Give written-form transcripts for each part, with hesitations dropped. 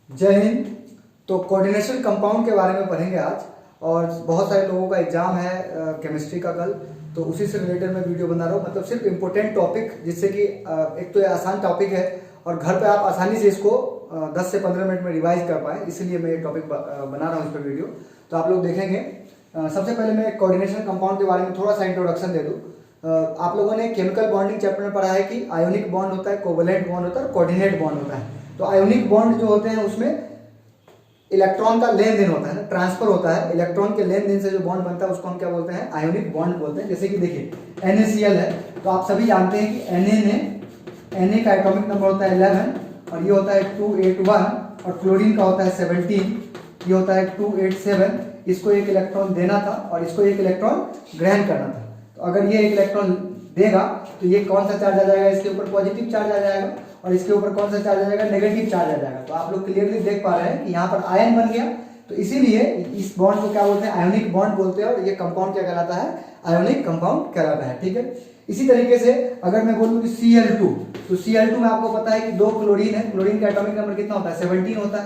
जय हिंद। तो coordination compound के बारे में पढ़ेंगे आज। और बहुत सारे लोगों का एग्जाम है केमिस्ट्री का कल, तो उसी से रिलेटेड मैं वीडियो बना रहा हूँ। मतलब सिर्फ इम्पोर्टेंट टॉपिक, जिससे कि एक तो ये आसान टॉपिक है और घर पे आप आसानी से इसको 10 से 15 मिनट में रिवाइज कर पाएँ, इसीलिए मैं ये टॉपिक बना रहा हूँ इस पर वीडियो। तो आप लोग देखेंगे। सबसे पहले मैं कोऑर्डिनेशन कंपाउंड के बारे में थोड़ा सा इंट्रोडक्शन दे दूँ। आप लोगों ने केमिकल बॉन्डिंग चैप्टर में पढ़ा है कि आयोनिक बॉन्ड होता है, कोवलेंट बॉन्ड होता है और कोऑर्डिनेट बॉन्ड होता है। तो आयोनिक बॉन्ड जो होते हैं उसमें इलेक्ट्रॉन का लेन देन होता है ना, ट्रांसफर होता है। इलेक्ट्रॉन के लेन देन से जो बॉन्ड बनता है उसको हम क्या बोलते हैं? आयोनिक बॉन्ड बोलते हैं। जैसे कि देखिए NaCl है, तो आप सभी जानते हैं कि Na का एटॉमिक नंबर होता है 11 और ये होता है 281, और क्लोरीन का होता है 17, ये होता है 287। इसको एक इलेक्ट्रॉन देना था और इसको एक इलेक्ट्रॉन ग्रहण करना था। तो अगर ये एक इलेक्ट्रॉन देगा तो ये कौन सा चार्ज आ जाएगा? इसके ऊपर पॉजिटिव चार्ज आ जाएगा और इसके ऊपर कौन सा चार्ज आ जाएगा? नेगेटिव चार्ज आ जाएगा। तो आप लोग क्लियरली देख पा रहे हैं कि यहाँ पर आयन बन गया, तो इसीलिए इस बॉन्ड को क्या बोलते हैं? आयोनिक बॉन्ड बोलते हैं। और ये कंपाउंड क्या कहलाता है? आयोनिक कंपाउंड कहलाता है। ठीक है। इसी तरीके से अगर मैं बोलूँ कि Cl2, तो Cl2 में आपको पता है कि 2 क्लोरीन है। क्लोरीन का एटॉमिक नंबर कितना होता है? 17 होता है।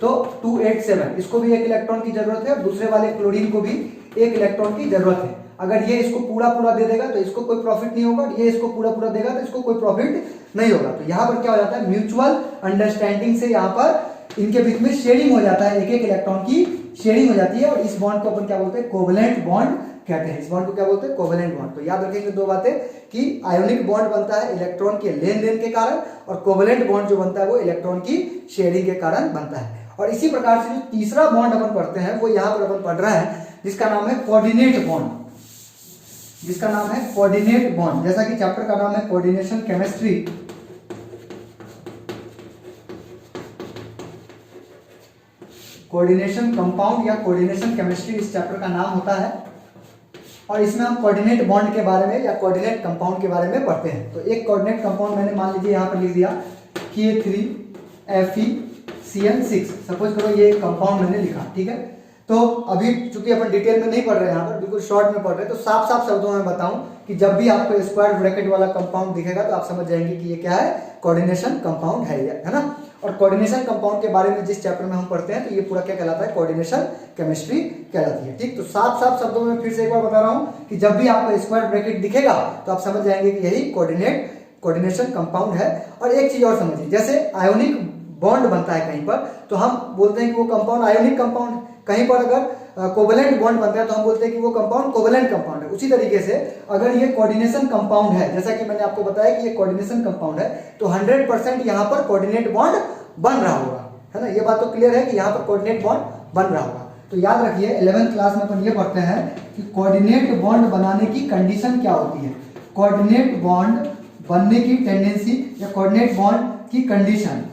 तो 287, इसको भी एक इलेक्ट्रॉन की जरूरत है और दूसरे वाले क्लोरीन को भी एक इलेक्ट्रॉन की जरूरत है। अगर ये इसको पूरा पूरा दे देगा तो इसको कोई प्रॉफिट नहीं होगा, ये इसको पूरा पूरा देगा तो इसको कोई प्रॉफिट नहीं होगा। तो यहाँ पर क्या हो जाता है? म्यूचुअल अंडरस्टैंडिंग से यहाँ पर इनके बीच में शेयरिंग हो जाता है, एक एक इलेक्ट्रॉन की शेयरिंग हो जाती है। और इस बॉन्ड को अपन क्या बोलते हैं? कोवलेंट बॉन्ड कहते हैं। इस बॉन्ड को क्या बोलते हैं? Covalent bond. तो याद रखेंगे दो बातें कि आयोनिक बॉन्ड बनता है इलेक्ट्रॉन के लेन देन के कारण, और कोवलेंट बॉन्ड जो बनता है वो इलेक्ट्रॉन की शेयरिंग के कारण बनता है। और इसी प्रकार से जो तीसरा बॉन्ड अपन पढ़ते हैं वो यहाँ पर अपन पढ़ रहे हैं, जिसका नाम है कोऑर्डिनेट बॉन्ड। जिसका नाम है कोऑर्डिनेट बॉन्ड। जैसा कि चैप्टर का नाम है कोऑर्डिनेशन केमिस्ट्री, कोऑर्डिनेशन कंपाउंड या कोऑर्डिनेशन केमिस्ट्री इस चैप्टर का नाम होता है। और इसमें हम कोऑर्डिनेट बॉन्ड के बारे में या कोऑर्डिनेट कंपाउंड के बारे में पढ़ते हैं। तो एक कोऑर्डिनेट कंपाउंड मैंने मान लीजिए यहाँ पर लिख दिया K3FeCl6। सपोज करो ये कंपाउंड मैंने लिखा, ठीक है। तो अभी चूंकि अपन डिटेल में नहीं पढ़ रहे हैं, यहाँ पर बिल्कुल शॉर्ट में पढ़ रहे हैं, तो साफ साफ शब्दों में बताऊं कि जब भी आपको स्क्वायर ब्रैकेट वाला कंपाउंड दिखेगा तो आप समझ जाएंगे कि ये क्या है? कोऑर्डिनेशन कंपाउंड है ना। और कोऑर्डिनेशन कंपाउंड के बारे में जिस चैप्टर में हम पढ़ते हैं तो ये पूरा क्या कहलाता है? कोऑर्डिनेशन केमिस्ट्री कहलाती है। ठीक। तो साफ साफ शब्दों में फिर से एक बार बता रहा हूँ कि जब भी आपको स्क्वायर ब्रैकेट दिखेगा तो आप समझ जाएंगे कि यही कोऑर्डिनेशन कंपाउंड है। और एक चीज और समझिए, जैसे आयोनिक बॉन्ड बनता है कहीं पर तो हम बोलते हैं कि वो कंपाउंड आयोनिक कंपाउंड है। कहीं पर अगर कोवलेंट बॉन्ड बनता है तो हम बोलते हैं कि वो कंपाउंड कोवलेंट कंपाउंड है। उसी तरीके से अगर ये कोऑर्डिनेशन कंपाउंड है, जैसा कि मैंने आपको बताया कि ये कोऑर्डिनेशन कंपाउंड है, तो 100% यहाँ पर कोऑर्डिनेट बॉन्ड बन रहा होगा, है ना। ये बात तो क्लियर है कि यहाँ पर कोऑर्डिनेट बॉन्ड बन रहा होगा। तो याद रखिए 11th क्लास में अपन ये पढ़ते हैं कि कोऑर्डिनेट बॉन्ड बनाने की कंडीशन क्या होती है। कोऑर्डिनेट बॉन्ड बनने की टेंडेंसी या कोऑर्डिनेट बॉन्ड की कंडीशन,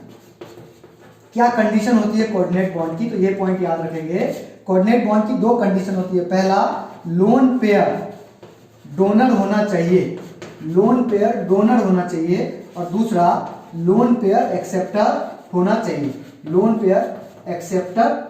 क्या कंडीशन होती है कोऑर्डिनेट बॉन्ड की? तो ये पॉइंट याद रखेंगे। कोऑर्डिनेट बॉन्ड की 2 कंडीशन होती है। पहला, लोन पेयर डोनर होना चाहिए, लोन पेयर डोनर होना चाहिए। और दूसरा, लोन पेयर एक्सेप्टर होना चाहिए, lone pair acceptor,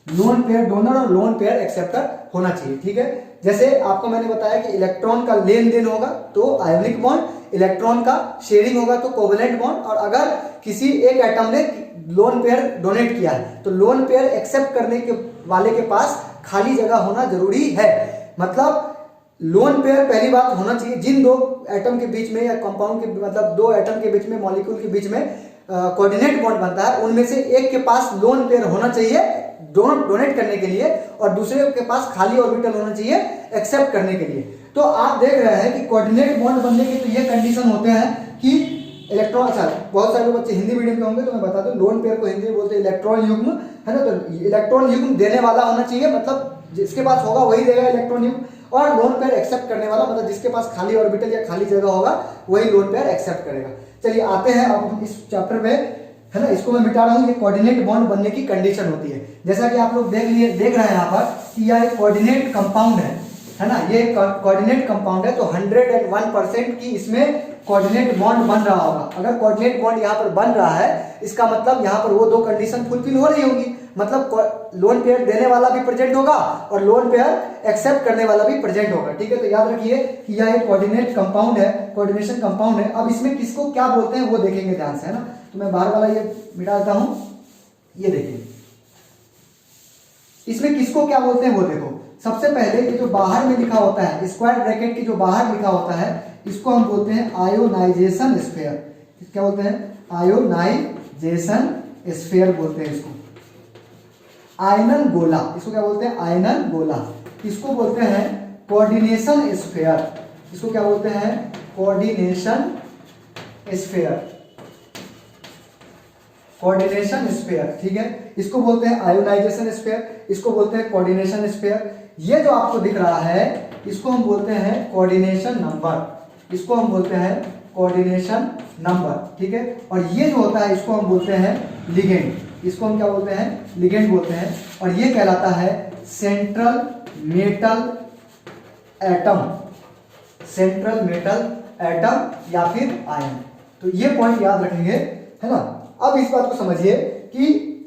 lone pair donor और लोन पेयर एक्सेप्टर होना चाहिए। ठीक है। जैसे आपको मैंने बताया कि इलेक्ट्रॉन का लेन देन होगा तो आयोनिक बॉन्ड, इलेक्ट्रॉन का शेयरिंग होगा तो कोवलेंट बॉन्ड, और अगर किसी एक एटम ने लोन पेयर डोनेट किया है तो लोन पेयर एक्सेप्ट करने के वाले के पास खाली जगह होना जरूरी है। मतलब लोन पेयर पहली बात होना चाहिए। जिन 2 एटम के बीच में या कंपाउंड के मतलब 2 एटम के बीच में, मॉलिक्यूल के बीच में कोऑर्डिनेट बॉन्ड बनता है, उनमें से एक के पास लोन पेयर होना चाहिए डोनेट करने के लिए और दूसरे के पास खाली ऑर्बिटल होना चाहिए एक्सेप्ट करने के लिए। तो आप देख रहे हैं कि कोऑर्डिनेट बॉन्ड बनने के तो ये कंडीशन होते हैं कि इलेक्ट्रॉन, अच्छा बहुत सारे बच्चे हिंदी मीडियम के होंगे तो मैं बता दूं, लोन पेयर को हिंदी में बोलते हैं इलेक्ट्रॉन युग्म, है ना। तो इलेक्ट्रॉन युग्म देने वाला होना चाहिए, मतलब जिसके पास होगा वही देगा इलेक्ट्रॉन युग्म। और लोन पेयर एक्सेप्ट करने वाला, मतलब जिसके पास खाली ऑर्बिटल या खाली जगह होगा वही लोन पेयर एक्सेप्ट करेगा। चलिए आते हैं अब इस चैप्टर में, है ना। इसको मैं मिटा रहा हूँ। ये कोऑर्डिनेट बॉन्ड बनने की कंडीशन होती है। जैसा कि आप लोग देख रहे हैं यहाँ पर कि यह एक कोऑर्डिनेट कंपाउंड है ना। ये कोऑर्डिनेट कंपाउंड है तो 101% की इसमें कोऑर्डिनेट बॉन्ड बन रहा होगा। अगर कोऑर्डिनेट बॉन्ड यहाँ पर बन रहा है इसका मतलब यहाँ पर वो 2 कंडीशन फुलफिल हो रही होंगी। मतलब लोन पेयर देने वाला भी प्रेजेंट होगा और लोन पेयर एक्सेप्ट करने वाला भी प्रेजेंट होगा। ठीक है, तो याद रखिए कि यह एक कोऑर्डिनेट कंपाउंड है, कोऑर्डिनेशन कंपाउंड है। अब इसमें किसको क्या बोलते हैं वो देखेंगे ध्यान से, है ना। तो मैं बाहर वाला ये मिटा देता हूं, ये देखिए इसमें किसको क्या बोलते हैं वो देखो। सबसे पहले ये जो बाहर में लिखा होता है, स्क्वायर ब्रैकेट के जो बाहर लिखा होता है, इसको हम बोलते हैं आयोनाइजेशन स्फीयर। क्या बोलते हैं? आयोनाइजेशन स्फीयर बोलते हैं इसको। आयनन गोला, इसको क्या बोलते हैं? आयनन गोला। इसको बोलते हैं कोऑर्डिनेशन स्फीयर। इसको क्या बोलते हैं? Coordination sphere. कोऑर्डिनेशन स्फीयर, ठीक है। इसको बोलते हैं आयोनाइजेशन स्फीयर, इसको बोलते हैं कोऑर्डिनेशन स्फीयर। ये जो आपको दिख रहा है इसको हम बोलते हैं कोऑर्डिनेशन नंबर। इसको हम बोलते हैं कोऑर्डिनेशन नंबर, ठीक है। और ये जो होता है इसको हम बोलते हैं लिगेंड। इसको हम क्या बोलते हैं? लिगेंड बोलते हैं। और ये कहलाता है central metal atom. Central metal atom या फिर आयन। तो ये पॉइंट याद रखेंगे, है ना। अब इस बात को समझिए कि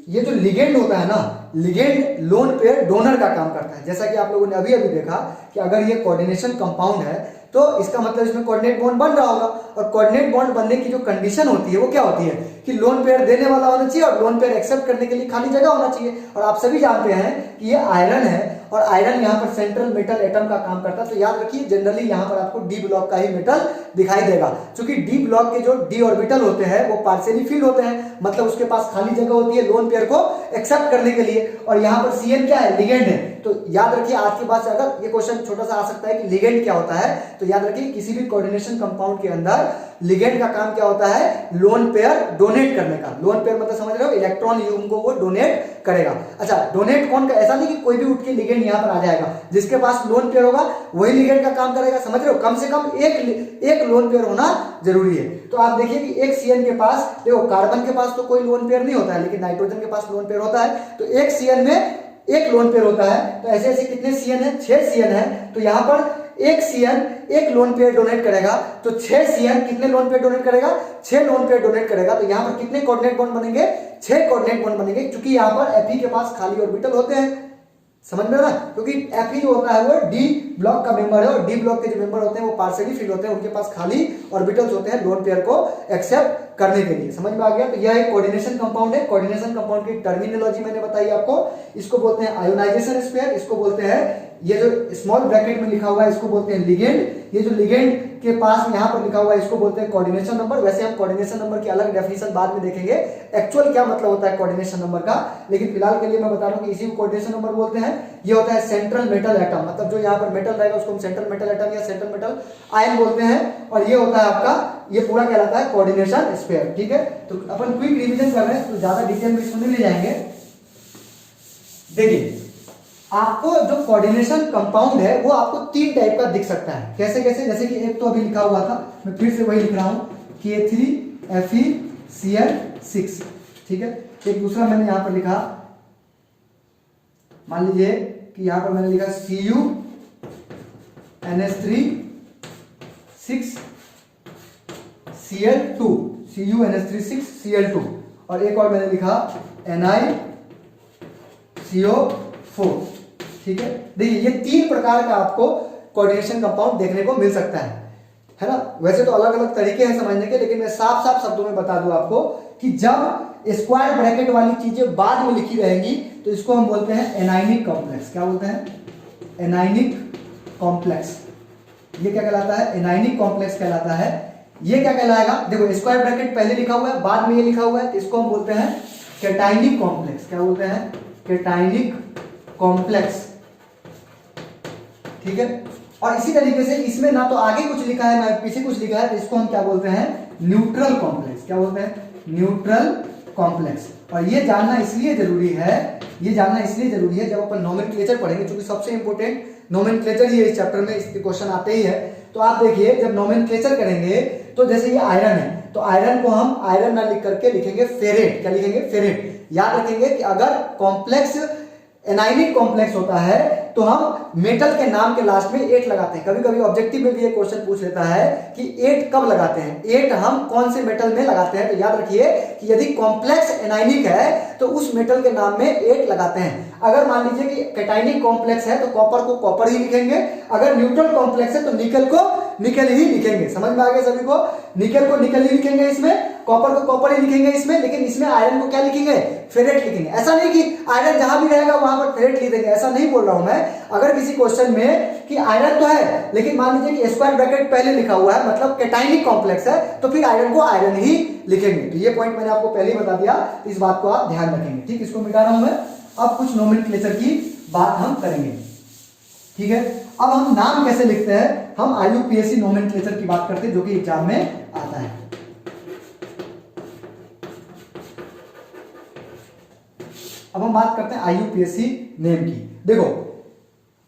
ये जो लिगेंड होता है ना, लिगेंड लोन पेयर डोनर का काम करता है। जैसा कि आप लोगों ने अभी अभी देखा कि अगर ये कोऑर्डिनेशन कंपाउंड है तो इसका मतलब इसमें कोऑर्डिनेट बॉन्ड बन रहा होगा। और कोऑर्डिनेट बॉन्ड बनने की जो कंडीशन होती है वो क्या होती है कि लोन पेयर देने वाला होना चाहिए और लोन पेयर एक्सेप्ट करने के लिए खाली जगह होना चाहिए। और आप सभी जानते हैं कि ये आयरन है और आयरन यहाँ पर सेंट्रल मेटल एटम का काम करता है। तो याद रखिए जनरली यहाँ पर आपको डी ब्लॉक का ही मेटल दिखाई देगा, क्योंकि डी ब्लॉक के जो डी ऑर्बिटल होते हैं वो पार्शियली फिल्ड होते हैं, मतलब उसके पास खाली जगह होती है लोन पेयर को एक्सेप्ट करने के लिए। और यहाँ पर सीएन क्या है? लिगेंड है। तो याद रखिए आज के बाद से अगर ये क्वेश्चन छोटा सा आ सकता है कि लिगेंड क्या होता है, तो याद रखिए किसी भी कोऑर्डिनेशन कंपाउंड के अंदर लिगेंड का काम क्या होता है? लोन पेयर डोनेट करने का। लोन पेयर मतलब समझ रहे हो, इलेक्ट्रॉन युग्म को वो डोनेट करेगा। अच्छा, डोनेट कौन का? ऐसा नहीं कि कोई भी उठ के लिगेंड यहाँ पर आ जाएगा। जिसके पास लोन पेयर होगा वही लिगेंड का काम करेगा, समझ रहे हो। कम से कम एक लोन पेयर होना जरूरी है। तो आप देखिए कि एक सीएन के पास, देखो कार्बन के पास तो कोई लोन पेयर नहीं होता है, लेकिन नाइट्रोजन के पास लोन पेयर होता है। तो एक सीएन में एक लोन पेयर होता है। तो ऐसे ऐसे कितने सीएन है? 6 सीएन है। तो यहां पर एक सीएन एक लोन पेयर डोनेट करेगा, तो 6 सीएन कितने लोन पेयर डोनेट करेगा? 6 लोन पेयर डोनेट करेगा। तो यहां पर कितने कोऑर्डिनेट बॉन्ड बनेंगे? 6 कोऑर्डिनेट बॉन्ड बनेंगे, क्योंकि यहां पर Fe के पास खाली ऑर्बिटल होते हैं, समझ में ना। क्योंकि Fe जो होता है वो डी ब्लॉक का मेंबर है और डी ब्लॉक के जो मेंबर होते हैं वो पार्शियली फिल्ड होते हैं, उनके पास खाली ऑर्बिटल्स होते हैं लोन पेयर को एक्सेप्ट करने के लिए। समझ में आ गया? तो यह एक कोऑर्डिनेशन कंपाउंड है। कोऑर्डिनेशन कंपाउंड की टर्मिनोलॉजी मैंने बताई आपको। इसको बोलते हैं आयोनाइजेशन स्फीयर, इसको बोलते हैं, ये जो स्मॉल ब्रैकेट में लिखा हुआ है इसको बोलते हैं लिगेंड। ये जो लिगेंड के पास यहाँ पर लिखा हुआ है इसको बोलते हैं कोऑर्डिनेशन नंबर। वैसे हम कोऑर्डिनेशन नंबर की अलग डेफिनेशन बाद में देखेंगे, एक्चुअल क्या मतलब होता है कोऑर्डिनेशन नंबर का। लेकिन फिलहाल के लिए मैं बता रहा हूँ कि इसी को कोऑर्डिनेशन नंबर बोलते हैं। ये होता है सेंट्रल मेटल एटम, मतलब जो यहाँ पर मेटल रहेगा उसको हम सेंट्रल मेटल एटम या सेंट्रल मेटल आयन बोलते हैं। और ये होता है आपका, ये पूरा कहलाता है कोऑर्डिनेशन स्फीयर, ठीक है। तो अपन क्विक रिवीजन कर रहे हैं, तो ज्यादा डिटेल में इसको नहीं ले जाएंगे। देखिए आपको जो कोऑर्डिनेशन कंपाउंड है वो आपको 3 टाइप का दिख सकता है। कैसे कैसे? जैसे कि एक तो अभी लिखा हुआ था, मैं फिर से वही लिख रहा हूं, K3FeCl6, ठीक है। एक दूसरा मैंने यहां पर लिखा, मान लीजिए कि यहां पर मैंने लिखा CuNH3 6Cl2, और एक और मैंने लिखा NiCO4, ठीक है। देखिए ये 3 प्रकार का आपको कोऑर्डिनेशन कंपाउंड देखने को मिल सकता है ना। वैसे तो अलग अलग तरीके हैं समझने के, लेकिन मैं साफ साफ शब्दों में बता दूं आपको कि जब स्क्वायर ब्रैकेट वाली चीजें बाद में लिखी रहेंगी तो इसको हम बोलते हैं एनायनिक कॉम्प्लेक्स। क्या बोलते हैं? Anionic complex. ये क्या कहलाता है? एनायनिक कॉम्प्लेक्स कहलाता है। ये क्या कहलाएगा? देखो स्क्वायर ब्रैकेट पहले लिखा हुआ है, बाद में ये लिखा हुआ है, इसको हम बोलते हैं कैटायनिक कॉम्प्लेक्स। क्या बोलते हैं? कैटायनिक कॉम्प्लेक्स, ठीक है। और इसी तरीके से इसमें ना तो आगे कुछ लिखा है ना पीछे कुछ लिखा है, तो इसको हम क्या बोलते हैं? Neutral complex. क्या बोलते हैं? Neutral complex. और ये जानना इसलिए जरूरी है, ये जानना इसलिए जरूरी है जब अपन नोमेनक्लेचर पढ़ेंगे, क्योंकि सबसे इंपॉर्टेंट नोमेनक्लेचर ही है इस चैप्टर में, इसके क्वेश्चन आते ही है। तो आप देखिए जब नोमेनक्लेचर करेंगे तो जैसे ये आयरन है, तो आयरन को हम आयरन ना लिख करके लिखेंगे फेरेट। क्या लिखेंगे? फेरेट। याद रखेंगे कि अगर कॉम्प्लेक्स एनायनिक कॉम्प्लेक्स होता है तो हम मेटल के नाम के लास्ट में 8 लगाते हैं। कभी कभी ऑब्जेक्टिव में भी ये क्वेश्चन पूछ लेता है कि 8 कब लगाते हैं, 8 हम कौन से मेटल में लगाते हैं। तो याद रखिए कि यदि कॉम्प्लेक्स एनायनिक है तो उस मेटल के नाम में 8 लगाते हैं। अगर मान लीजिए कि कैटायनिक कॉम्प्लेक्स है तो कॉपर को कॉपर ही लिखेंगे, अगर न्यूट्रल कॉम्प्लेक्स है तो निकल को निकल ही लिखेंगे। समझ में आ गया सभी को? निकल को निकल ही लिखेंगे इसमें, कॉपर को कॉपर ही लिखेंगे इसमें, लेकिन इसमें आयरन को क्या लिखेंगे, फेरेट लिखेंगे। ऐसा नहीं कि आयरन जहां भी रहेगा वहां पर फेरेट लिख देंगे, ऐसा नहीं बोल रहा हूं मैं। अगर किसी क्वेश्चन में कि आयरन तो है लेकिन मान लीजिए कि स्क्वायर ब्रैकेट पहले लिखा हुआ है मतलब कैटायनिक कॉम्प्लेक्स है, तो फिर आयरन को आयरन ही लिखेंगे। तो ये पॉइंट मैंने आपको पहले ही बता दिया, तो इस बात को आप ध्यान रखेंगे। ठीक, इसको मिटा रहा हूं मैं। अब कुछ नोमेनक्लेचर की बात हम करेंगे। ठीक है, अब हम नाम कैसे लिखते हैं, हम IUPAC नोमेनक्लेचर की बात करते हैं जो कि एग्जाम में आता है। अब हम बात करते हैं IUPAC नेम की। देखो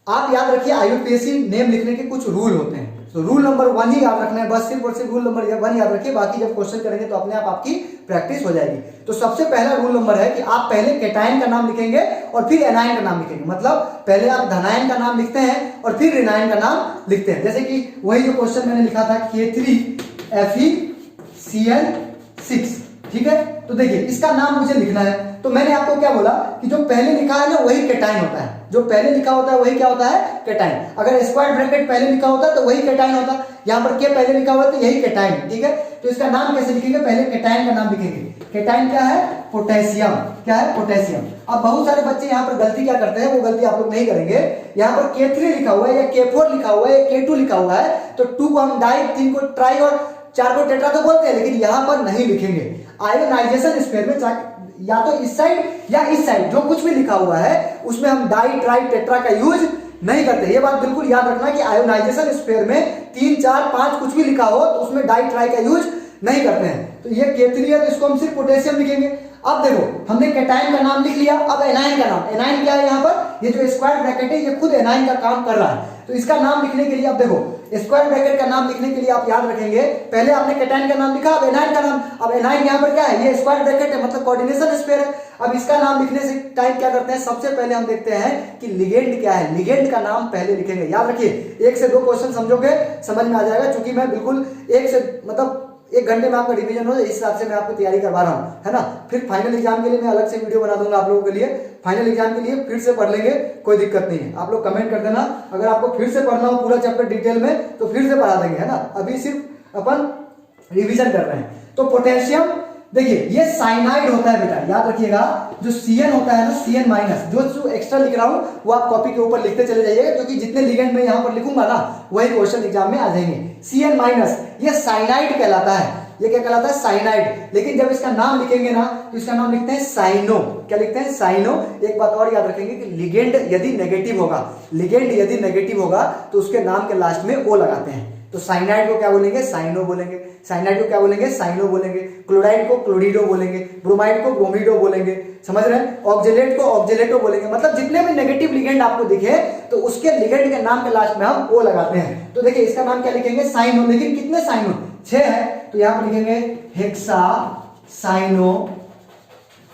आप याद रखिए IUPAC नेम लिखने के कुछ रूल होते हैं, तो रूल नंबर 1 ही याद रखना है बस, सिर्फ और सिर्फ रूल नंबर 1 याद रखिए। बाकी जब क्वेश्चन करेंगे तो अपने आप आपकी प्रैक्टिस हो जाएगी। तो सबसे पहला रूल नंबर है कि आप पहले कैटायन का नाम लिखेंगे और फिर एनायन का नाम लिखेंगे। मतलब पहले आप धनायन का नाम लिखते हैं और फिर ऋणायन का नाम लिखते हैं। जैसे कि वही जो क्वेश्चन मैंने लिखा था K3FeCl6। ठीक है, तो देखिए इसका नाम मुझे लिखना है, तो मैंने आपको क्या बोला कि जो पहले लिखा है ना वही कैटायन होता है, जो पहले लिखा होता है वही क्या होता है, कैटायन। अगर स्क्वायर ब्रैकेट पहले लिखा होता है तो वही कैटायन होता है, यहाँ पर के पहले लिखा हुआ है तो यही कैटायन है। ठीक है, तो इसका नाम कैसे लिखेंगे, पहले कैटायन का नाम लिखेंगे। कैटायन क्या है, पोटेशियम। क्या है, पोटेशियम। अब बहुत सारे बच्चे यहाँ पर गलती क्या करते हैं, वो गलती आप लोग नहीं करेंगे। यहाँ पर K3 लिखा हुआ है या K4 लिखा हुआ है या K2 लिखा हुआ है, तो 2 को हम डाई, 3 को ट्राई और 4 को टेट्रा तो बोलते हैं, लेकिन यहाँ पर नहीं लिखेंगे। आयोनाइजेशन स्पेयर में या तो इस साइड या इस साइड जो कुछ भी लिखा हुआ है उसमें हम डाई, ट्राई, टेट्रा का यूज नहीं करते। ये बात बिल्कुल याद रखना कि आयोनाइजेशन स्पेयर में 3, 4, 5 कुछ भी लिखा हो तो उसमें डाई, ट्राई का यूज नहीं करते हैं। तो ये K3 है तो इसको हम सिर्फ पोटेशियम लिखेंगे। अब देखो हमने कैटायन का नाम लिख लिया, अब एनायन का नाम। एनायन क्या है, यहाँ पर ये जो स्क्वायर ब्रैकेट है ये खुद एनायन का काम कर रहा है, तो इसका नाम लिखने के लिए अब देखो स्क्वायर ब्रैकेट का नाम लिखने के लिए आप याद रखेंगे, पहले आपने कैटायन का नाम लिखा, अब एनायन का नाम। अब एनायन यहाँ पर क्या है, ये स्क्वायर ब्रैकेट है मतलब कोऑर्डिनेशन स्पेयर है। अब इसका नाम लिखने से टाइम क्या करते हैं, सबसे पहले हम देखते हैं कि लिगेंड क्या है, लिगेंड का नाम पहले लिखेंगे। याद रखिए 1 से 2 क्वेश्चन समझोगे समझ में आ जाएगा, क्योंकि मैं बिल्कुल 1 से मतलब 1 घंटे में आपका रिवीजन हो, इस हिसाब से मैं आपको तैयारी करवा रहा हूँ, है ना। फिर फाइनल एग्जाम के लिए मैं अलग से वीडियो बना दूंगा आप लोगों के लिए। फाइनल एग्जाम के लिए फिर से पढ़ लेंगे, कोई दिक्कत नहीं है। आप लोग कमेंट कर देना अगर आपको फिर से पढ़ना हो पूरा चैप्टर डिटेल में तो फिर से पढ़ा देंगे, है ना। अभी सिर्फ अपन रिविजन कर रहे हैं। तो पोटेशियम देखिए ये साइनाइड होता है बेटा, याद रखिएगा। जो Cn होता है ना, Cn माइनस, जो एक्स्ट्रा लिख रहा हूं वो आप कॉपी के ऊपर लिखते चले जाइएगा, क्योंकि जितने लिगेंड में यहां पर लिखूंगा ना वही क्वेश्चन एग्जाम में आ जाएंगे। Cn माइनस ये साइनाइड कहलाता है, ये क्या कहलाता है, साइनाइड। लेकिन जब इसका नाम लिखेंगे ना तो इसका नाम लिखते हैं साइनो। क्या लिखते हैं, साइनो। एक बात और याद रखेंगे कि लिगेंड यदि नेगेटिव होगा, लिगेंड यदि नेगेटिव होगा तो उसके नाम के लास्ट में ओ लगाते हैं। तो साइनाइड को क्या बोलेंगे, साइनो बोलेंगे। साइनाइड को क्या बोलेंगे, साइनो बोलेंगे। क्लोराइड को क्लोरिडो बोलेंगे। ब्रोमाइड को ब्रोमिडो बोलेंगे, समझ रहे हैं। ऑक्जेलेट को ऑक्जेलेटो बोलेंगे। मतलब जितने भी नेगेटिव लिगेंड आपको दिखे तो उसके लिगेंड के नाम के लास्ट में हम ओ लगाते हैं। तो देखिए इसका नाम क्या लिखेंगे, साइनो। लेकिन कितने साइनो, 6 है, तो यहां पर लिखेंगे hexa cyano,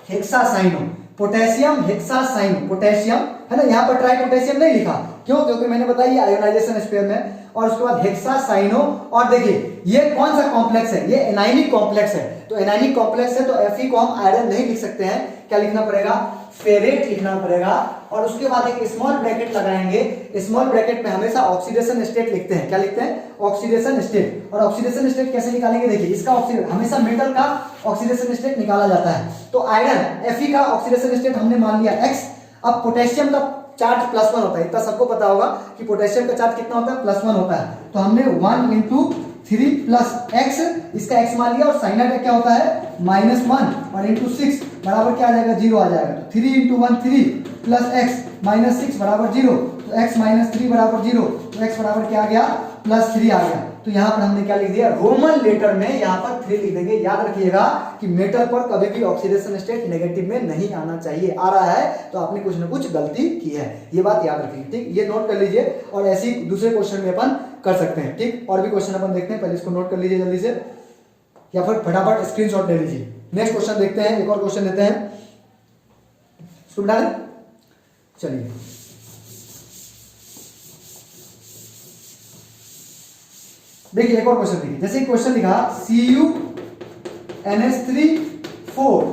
hexa cyano. Potassium hexa cyano, potassium, है ना। यहां पर ट्राई पोटेशियम नहीं लिखा, क्यों, क्योंकि मैंने बताया आयोनाइजेशन स्पेयर में। और उसके बाद हेक्सा साइनो। और देखिए ये कौन सा कॉम्प्लेक्स है, ये एनायनिक कॉम्प्लेक्स है। तो एनायनिक कॉम्प्लेक्स है तो Fe को हम आयरन नहीं लिख सकते हैं, क्या लिखना पड़ेगा, फेरेट लिखना पड़ेगा। और उसके बाद एक स्मॉल ब्रैकेट लगाएंगे, स्मॉल ब्रैकेट में हमेशा ऑक्सीडेशन स्टेट लिखते हैं। क्या लिखते हैं, ऑक्सीडेशन स्टेट। और ऑक्सीडेशन स्टेट कैसे निकालेंगे, देखिए इसका ऑक्सीडेशन हमेशा मेटल का ऑक्सीडेशन स्टेट निकाला जाता है। तो आयरन Fe का ऑक्सीडेशन स्टेट हमने मान लिया X। अब पोटेशियम का चार्ज +1 होता है, इतना सबको पता होगा कि पोटेशियम का चार्ज कितना होता है, +1 होता है। तो हमने 1 × 3 + x, इसका x मान लिया। और साइनाइड का क्या होता है, -1 और × 6 बराबर क्या आ जाएगा, 0 आ जाएगा। तो 3 × 1 3 + x -6 बराबर 0। तो x - 3 बराबर 0, तो x बराबर क्या आ गया, +3 आ गया। तो यहाँ पर हमने क्या लिख दिया, रोमन लेटर में यहाँ पर 3 लिख देंगे। याद रखिएगा कि मेटल पर कभी भी ऑक्सीडेशन स्टेट नेगेटिव में नहीं आना चाहिए। आ रहा है तो आपने कुछ ना कुछ गलती की है, ये बात याद रखिए, ठीक। ये नोट कर लीजिए और ऐसे ही दूसरे क्वेश्चन में अपन कर सकते हैं, ठीक। और भी क्वेश्चन अपन देखते हैं, पहले इसको नोट कर लीजिए जल्दी से, या फिर फटाफट स्क्रीनशॉट ले लीजिए। नेक्स्ट क्वेश्चन देखते हैं, एक और क्वेश्चन लेते हैं, इसको बता दें, चलिए। देखिए एक और क्वेश्चन देखिए, जैसे क्वेश्चन लिखा CuNH3 4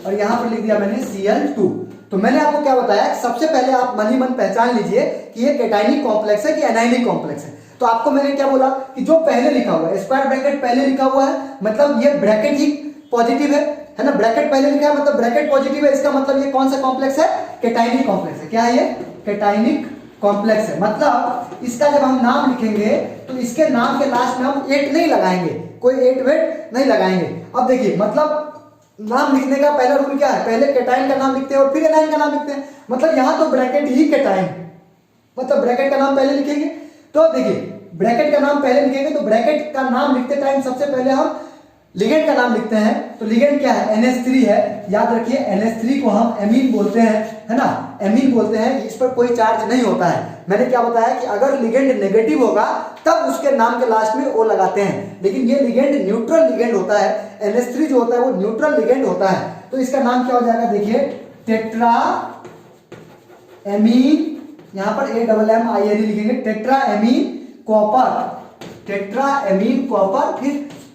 और यहां पर लिख दिया मैंने Cl2। तो मैंने आपको क्या बताया, सबसे पहले आप मन ही मन पहचान लीजिए कि ये कैटाइनिक कॉम्प्लेक्स है कि एनाइनिक कॉम्प्लेक्स है। तो आपको मैंने क्या बोला कि जो पहले लिखा हुआ है, स्क्वायर ब्रैकेट पहले लिखा हुआ है, मतलब ये ब्रैकेट ही पॉजिटिव है ना, ब्रैकेट पहले लिखा है मतलब ब्रैकेट पॉजिटिव है, इसका मतलब ये कौन सा कॉम्प्लेक्स है, कैटाइनिक कॉम्प्लेक्स है। क्या है ये, कैटाइनिक कॉम्प्लेक्स है। मतलब इसका जब हम नाम लिखेंगे तो इसके नाम के लास्ट में हम 8 नहीं लगाएंगे, कोई 8 वेट नहीं लगाएंगे। अब देखिए मतलब नाम लिखने का पहला रूल क्या है, पहले कैटाइन का नाम लिखते हैं और फिर एनाइन का नाम लिखते हैं। मतलब यहां तो ब्रैकेट ही कैटाइन, मतलब ब्रैकेट का नाम पहले लिखेंगे। तो देखिए ब्रैकेट का नाम पहले लिखेंगे तो ब्रैकेट का नाम लिखते टाइम सबसे पहले हम लिगेंड का नाम लिखते हैं। तो लिगेंड क्या है, NH3 है। याद रखिए NH3 को हम एमीन बोलते हैं, है ना, एमीन बोलते हैं। इस पर कोई चार्ज नहीं होता है। मैंने क्या बताया कि अगर लिगेंड नेगेटिव होगा तब उसके नाम के लास्ट में O लगाते हैं, लेकिन ये लिगेंड न्यूट्रल लिगेंड होता है। NH3 जो होता है वो न्यूट्रल लिगेंड होता है। तो इसका नाम क्या हो जाएगा, देखिए टेट्रा एमीन, यहां पर AMMINE लिखेंगे, tetra amine copper, tetra amine copper. फिर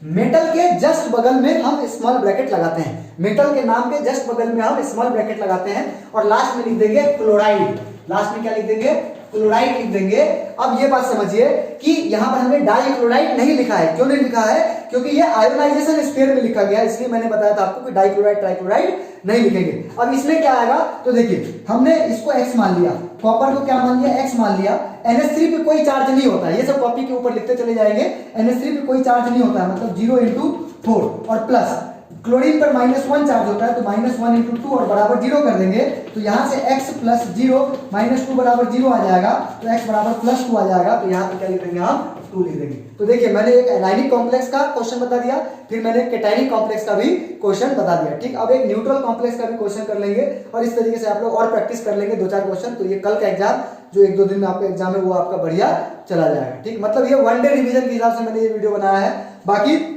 मेटल के जस्ट बगल में हम स्मॉल ब्रैकेट लगाते हैं, मेटल के नाम के जस्ट बगल में हम स्मॉल ब्रैकेट लगाते हैं और लास्ट में लिख देंगे क्लोराइड। लास्ट में क्या लिख देंगे, क्लोराइड लिख देंगे। अब ये बात समझिए कि यहां पर हमने डाइक्लोराइड नहीं लिखा है। क्यों नहीं लिखा है, क्योंकि ये आयोनाइजेशन स्फीयर में लिखा गया है, इसलिए मैंने बताया था आपको कि डाइक्लोराइड ट्राइक्लोराइड नहीं लिखेंगे। अब इसमें क्या आएगा, तो देखिए हमने इसको X मान लिया, कॉपर को क्या मान लिया, X मान लिया। NH3 पे कोई चार्ज नहीं होता है, ये सब कॉपी के ऊपर लिखते चले जाएंगे। NH3 पे कोई चार्ज नहीं होता है, मतलब 0 × 4 और प्लस क्लोरीन पर -1 चार्ज होता है, तो -1 × 2 और बराबर 0 कर देंगे। तो यहां से x + 0 -2 बराबर 0 आ जाएगा, तो x बराबर +2 आ जाएगा। तो यहां पर क्या लिख देंगे, हम 2 लिख देंगे। तो देखिए मैंने एक एनाइनिक कॉम्प्लेक्स का क्वेश्चन बता दिया, फिर मैंने कैटाइनिक कॉम्प्लेक्स का भी क्वेश्चन बता दिया। ठीक, अब एक न्यूट्रल कॉम्प्लेक्स का भी क्वेश्चन कर लेंगे और इस तरीके से आप लोग और प्रैक्टिस कर लेंगे 2-4 क्वेश्चन। तो ये कल का एग्जाम जो 1-2 दिन में आपका एग्जाम है वो आपका बढ़िया चला जाएगा। ठीक, मतलब ये 1 डे रिवीजन के हिसाब से मैंने ये वीडियो बनाया है। बाकी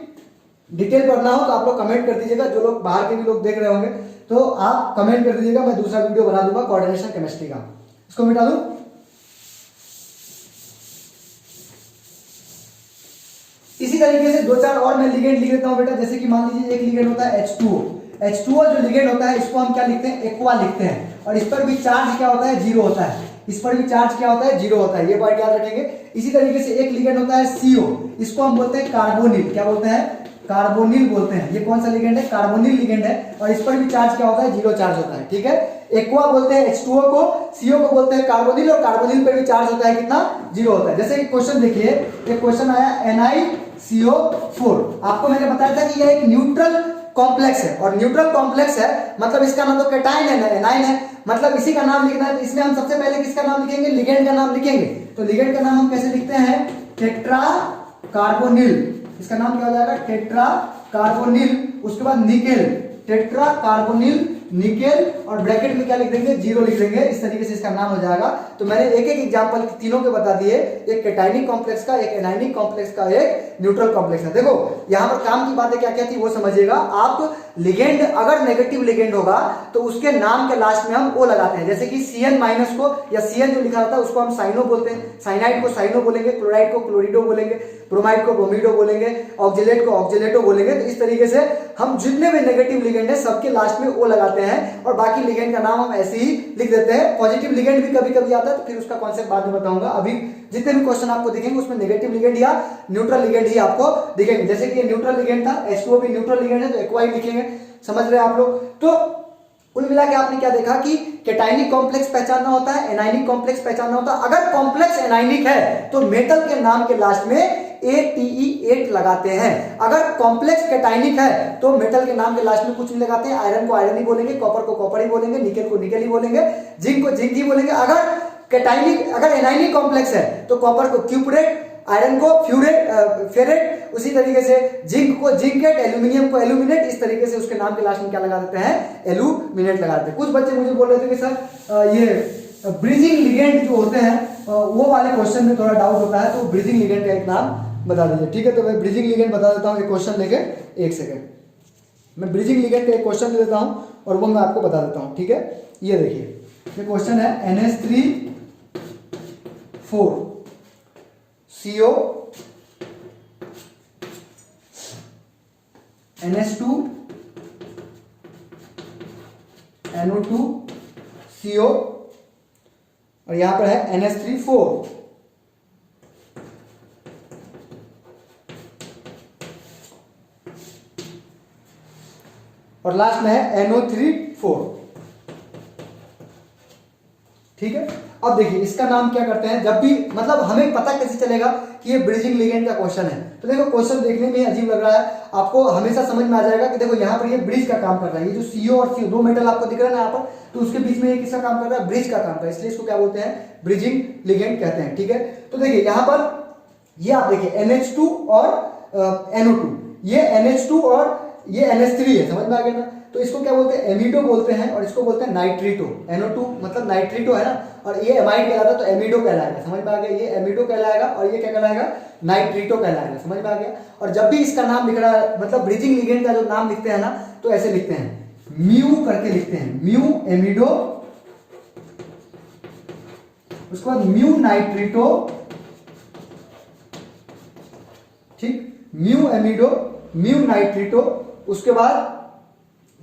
डिटेल पढ़ना हो तो आप लोग कमेंट कर दीजिएगा, जो लोग बाहर के भी लोग देख रहे होंगे तो आप कमेंट कर दीजिएगा, मैं दूसरा वीडियो बना दूंगा कोऑर्डिनेशन केमिस्ट्री का। इसको मिटा दूं। इसी तरीके से 2-4 और मैं लिगेंड लिख देता हूं बेटा। जैसे कि मान लीजिए एक लिगेंड होता है H2O जो लिगेंड होता है इसको हम क्या लिखते हैं, एक्वा लिखते हैं। और इस पर भी चार्ज क्या होता है, 0 होता है। इस पर भी चार्ज क्या होता है, 0 होता है। ये पॉइंट याद रखेंगे। इसी तरीके से एक लिगेंड होता है CO, इसको हम बोलते हैं कार्बोनिल। क्या बोलते हैं, कार्बोनिल बोलते हैं। ये कौन सा लिगेंड है, कार्बोनिल लिगेंड है। और इस पर भी चार्ज क्या होता है, 0 चार्ज होता है। ठीक है, एक्वा बोलते हैं H2O को, CO को बोलते हैं कार्बोनिल, और कार्बोनिल पर भी चार्ज होता है कितना, 0 होता है। जैसे एक क्वेश्चन देखिए, एक क्वेश्चन आया NiCO4। आपको मैंने बताया था कि यह एक न्यूट्रल कॉम्प्लेक्स है, और न्यूट्रल कॉम्प्लेक्स है मतलब इसका नाम तो कैटाइन है ना एनाइन है, मतलब इसी का नाम लिखना है। तो इसमें हम सबसे पहले किसका नाम लिखेंगे, लिगेंड का नाम लिखेंगे। तो लिगेंड का नाम हम कैसे लिखते हैं, टेट्रा कार्बोनिल। इसका नाम क्या हो जाएगा, टेट्रा कार्बोनिल। उसके बाद निकेल, टेट्रा कार्बोनिल निकेल, और ब्रैकेट में क्या लिख देंगे, 0 लिख देंगे। इस तरीके से इसका नाम हो जाएगा। तो मैंने एक एक एग्जांपल तीनों के बता दिए, एक कैटाइनिक कॉम्प्लेक्स का, एक एनाइनिक कॉम्प्लेक्स का, एक न्यूट्रल कॉम्प्लेक्स का। देखो यहाँ पर काम की बातें क्या क्या थी वो समझिएगा आप। लिगेंड अगर नेगेटिव लिगेंड होगा तो उसके नाम के लास्ट में हम O लगाते हैं। जैसे कि CN- को या CN जो लिखा रहता है उसको हम साइनो बोलते हैं, साइनाइड को साइनो बोलेंगे, क्लोराइड को क्लोरिडो बोलेंगे, ब्रोमाइड को ब्रोमिडो बोलेंगे, ऑक्जेलेट को ऑक्जेलेटो बोलेंगे। तो इस तरीके से हम जितने भी नेगेटिव लिगेंड है सबके लास्ट में O लगाते हैं, और बाकी लिगेंड का नाम हम ऐसे ही लिख देते हैं। पॉजिटिव लिगेंड भी कभी कभी आता है, तो फिर उसका कॉन्सेप्ट बाद में बताऊंगा। अभी जितने भी क्वेश्चन आपको दिखेंगे उसमें नेगेटिव लिगेंड या न्यूट्रल लिगेंड ही आपको दिखेंगे। जैसे कि ये न्यूट्रल लिगेंड था, H2O भी न्यूट्रल लिगेंड है, तो एक्वा ही लिखेंगे। समझ रहे हैं आप लोग। तो कुल मिला के आपने क्या देखा कि कैटाइनिक कॉम्प्लेक्स पहचानना होता है, एनाइनिक कॉम्प्लेक्स पहचानना होता है। अगर कॉम्प्लेक्स एनाइनिक है तो मेटल के नाम के लास्ट में ATE8 लगाते हैं। अगर कॉम्प्लेक्स कैटाइनिक है तो मेटल के नाम के लास्ट में कुछ नहीं लगाते हैं। आयरन को आयरन ही बोलेंगे, कॉपर को कॉपर ही बोलेंगे, निकेल को निकेल ही बोलेंगे, जिंक को जिंक ही बोलेंगे। अगर कैटाइनिक अगर एनाइनिक कॉम्प्लेक्स है तो कॉपर को क्यूपरेट, आयरन को फेरेट, उसी तरीके से जिंक को जिंकेट, एल्यूमिनियम को एल्यूमिनेट। इस तरीके से उसके नाम के लास्ट में क्या लगा देते हैं, एल्यूमिनेट लगा देते हैं। कुछ बच्चे मुझे बोल रहे थे कि सर ये ब्रिजिंग लिगेंड जो होते हैं वो वाले क्वेश्चन में थोड़ा डाउट होता है, तो ब्रिजिंग लिगेंड का एक नाम बता दीजिए। ठीक है, तो मैं ब्रिजिंग लिगेंड बता देता हूँ। एक क्वेश्चन लेके, एक सेकेंड, मैं ब्रिजिंग लिगेंड का एक क्वेश्चन ले लेता हूँ और वो मैं आपको बता देता हूँ। ठीक है, ये देखिए, ये क्वेश्चन है NH3 4 CO NH2 NO2 CO और यहां पर है NH3 4। और लास्ट में है NO3 4। ठीक है। अब देखिए इसका नाम क्या करते हैं, जब भी मतलब हमें पता कैसे चलेगा कि ये ब्रिजिंग लिगेंड का क्वेश्चन है। तो देखो क्वेश्चन देखने में अजीब लग रहा है, आपको हमेशा समझ में आ जाएगा कि देखो यहाँ पर ये ब्रिज का काम कर रहा है। ये जो CO और CO 2 मेटल आपको दिख रहा है ना यहाँ पर, तो उसके बीच में ये किसका काम कर रहा है, ब्रिज का काम कर रहा है, इसलिए इसको क्या बोलते हैं, ब्रिजिंग लिगेंड कहते हैं। ठीक है। तो देखिए यहाँ पर ये आप देखिए NH2 और NO2, ये NH2 और ये NH3 है, समझ में आ गया ना। तो इसको क्या बोलते हैं, एमिडो बोलते हैं और इसको बोलते हैं नाइट्रीटो। NO2 मतलब नाइट्रीटो है ना, और ये एमाइड कहलाता है तो एमिडो कहलाएगा, समझ में आ गया। ये एमिडो कहलाएगा और ये क्या कहलाएगा, नाइट्रीटो कहलाएगा, समझ में आ गया। और जब भी इसका नाम लिख रहा है, मतलब ब्रिजिंग लिगेंड का जो नाम लिखते हैं ना, तो ऐसे लिखते हैं, म्यू करके लिखते हैं, म्यू एमिडो, उसके बाद म्यू नाइट्रीटो, ठीक, म्यू एमिडो, म्यू नाइट्रीटो। उसके बाद